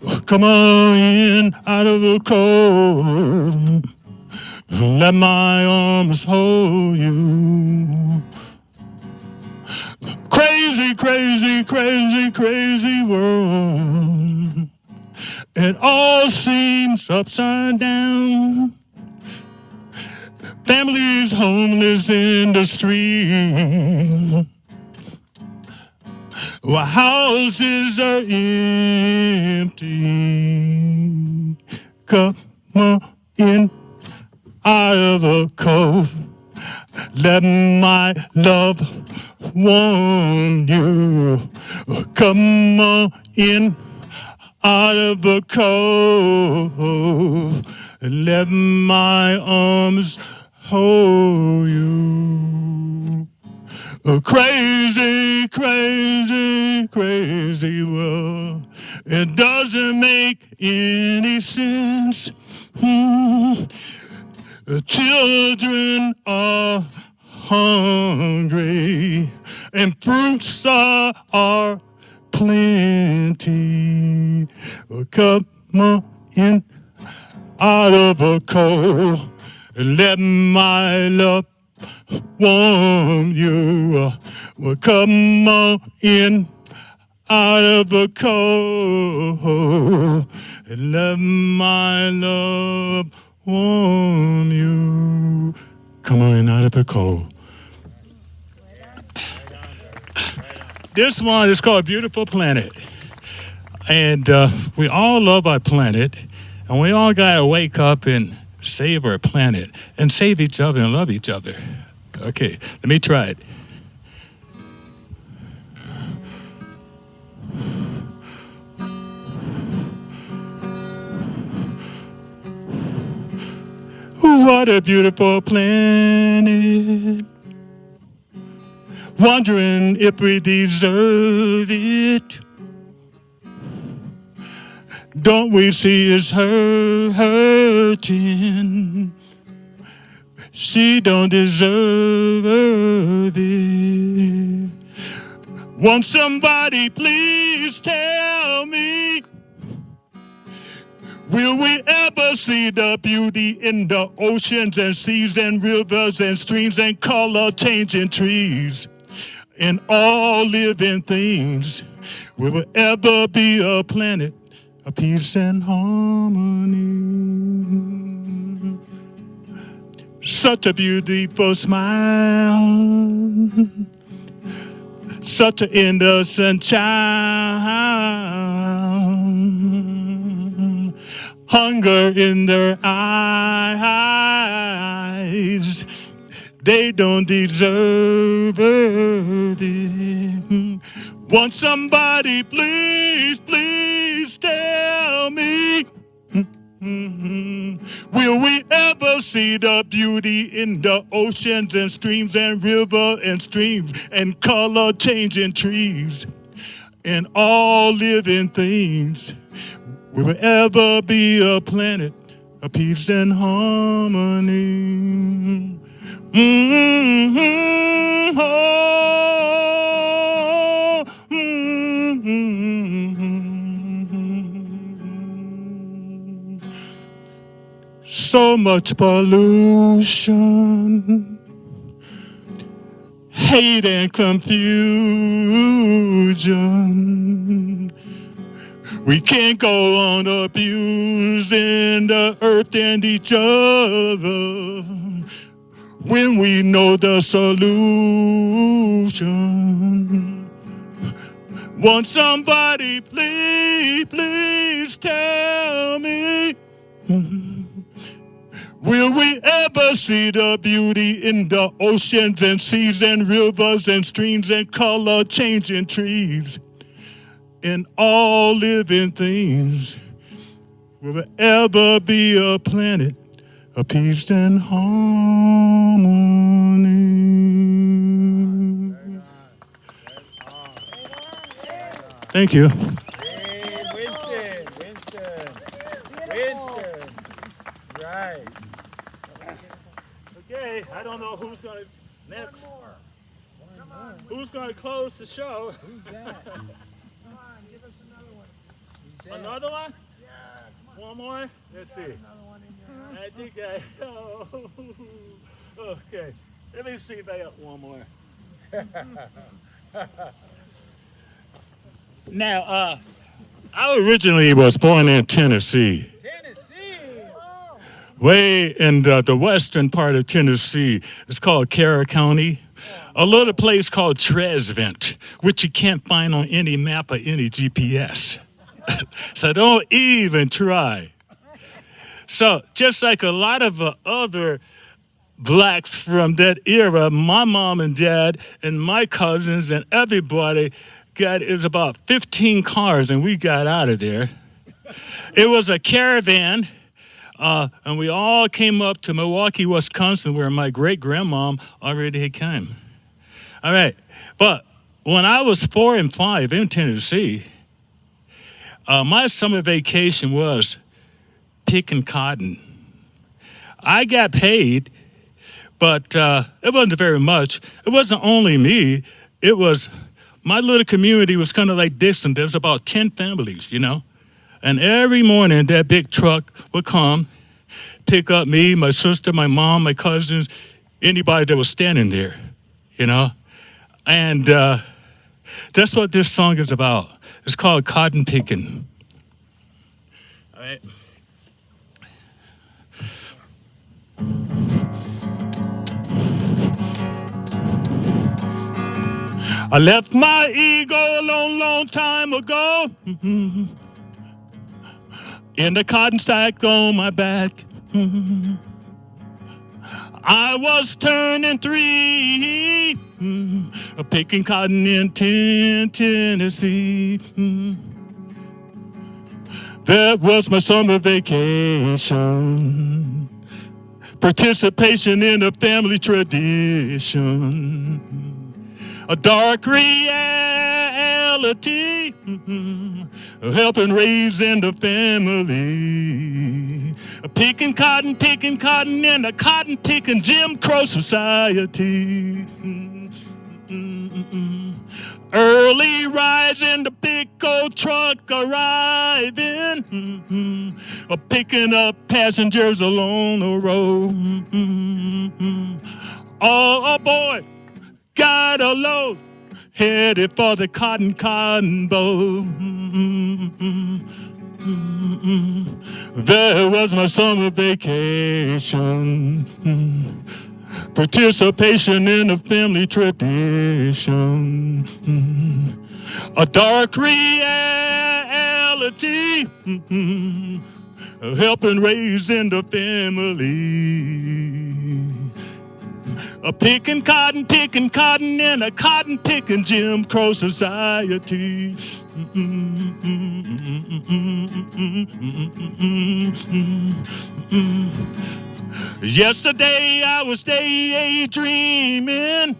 Well, come on in out of the cold. Let my arms hold you. Crazy, crazy, crazy, crazy world. It all seems upside down. Families homeless in the street, while houses are empty. Come on in out of the cold. Let my love warm you. Come on in out of the cold. Let my arms hold you. A crazy, crazy, crazy world. It doesn't make any sense. The children are hungry and fruits are plenty. Come on in out of the cold and let my love warm you. Well, come on in out of the cold and let my love warm you. Come on in out of the cold. This one is called Beautiful Planet. And we all love our planet. And we all got to wake up and save our planet. And save each other and love each other. Okay, let me try it. What a beautiful planet. Wondering if we deserve it. Don't we see it's hurting? She don't deserve it. Won't somebody please tell me, will we ever see the beauty in the oceans and seas and rivers and streams and color-changing trees and all living things? Will there ever be a planet of peace and harmony? Such a beautiful smile, such an innocent child, hunger in their eyes. They don't deserve it. Won't somebody please, please tell me, will we ever see the beauty in the oceans and streams and rivers and streams and color-changing trees and all living things? Will there ever be a planet of peace and harmony? So much pollution, hate and confusion. We can't go on abusing the earth and each other when we know the solution. Won't somebody please, please tell me, will we ever see the beauty in the oceans and seas and rivers and streams and color-changing trees and all living things? Will there ever be a planet of peace and harmony? Thank you. Hey, Winston. Right. Okay, I don't know who's going to next. Who's going to close the show? Who's that? Come on, give us another one. Another one? Yeah, come on. One more? Let's see. Another one in there. I think okay. Let me see if I got one more. Now, I originally was born in Tennessee. Tennessee. way in the western part of Tennessee. It's called Carroll County. A little place called Tresvent, which you can't find on any map or any GPS. So don't even try. So just like a lot of other blacks from that era, my mom and dad and my cousins and everybody is about 15 cars, and we got out of there. It was a caravan, and we all came up to Milwaukee, Wisconsin, where my great-grandmom already had come. All right, but when I was 4 and 5 in Tennessee, my summer vacation was picking cotton. I got paid, but it wasn't very much. It wasn't only me. It was my little community was kind of like this, and there's about 10 families, you know. And every morning that big truck would come, pick up me, my sister, my mom, my cousins, anybody that was standing there, you know. And that's what this song is about. It's called Cotton Picking. All right. I left my ego a long, long time ago in the cotton sack on my back. I was turning 3, picking cotton in Tennessee. That was my summer vacation, participation in a family tradition. A dark reality, helping raising the family. Picking cotton in a cotton-picking Jim Crow society. Early rides in the big old truck arriving, picking up passengers along the road. All aboard. Got a load, headed for the cotton bowl. There was my summer vacation, participation in a family tradition. A dark reality, helping raising the family. Picking cotton in a cotton-picking Jim Crow society. Yesterday I was daydreaming.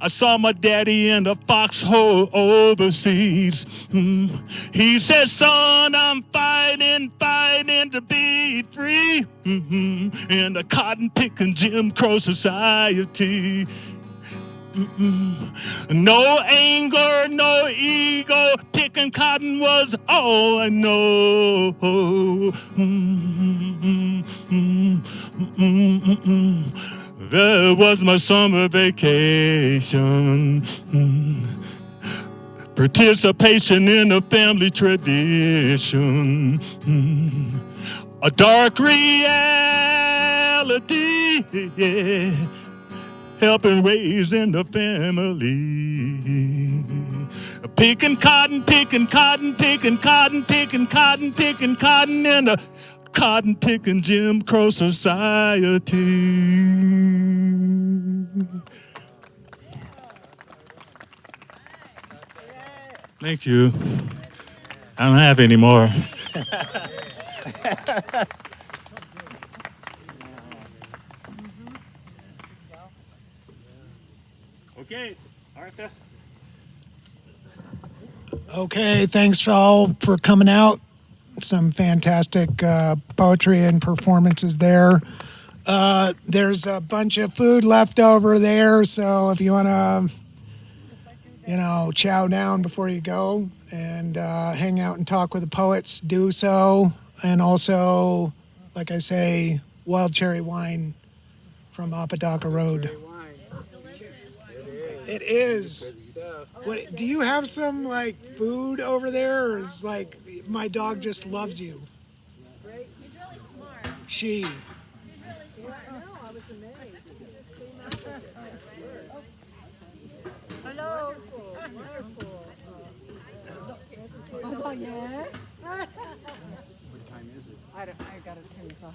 I saw my daddy in the foxhole overseas. He said, son, I'm fighting to be free in the cotton-picking Jim Crow society. No anger, no ego, picking cotton was all I know. There was my summer vacation, participation in a family tradition. A dark reality, yeah, helping raising the family. Picking cotton, in a cotton-picking Jim Crow society. Thank you. I don't have any more. Okay, Arthur. Okay, thanks all for coming out. Some fantastic poetry and performances there. There's a bunch of food left over there, so if you want to, chow down before you go and hang out and talk with the poets, do so. And also, like I say, wild cherry wine from Apodaca Road. It is. What, do you have some food over there, or is my dog just loves you? She. No, I was amazed. He just came out with it. Hello. Wonderful. Oh, yeah? What time is it? I gotta turn this off.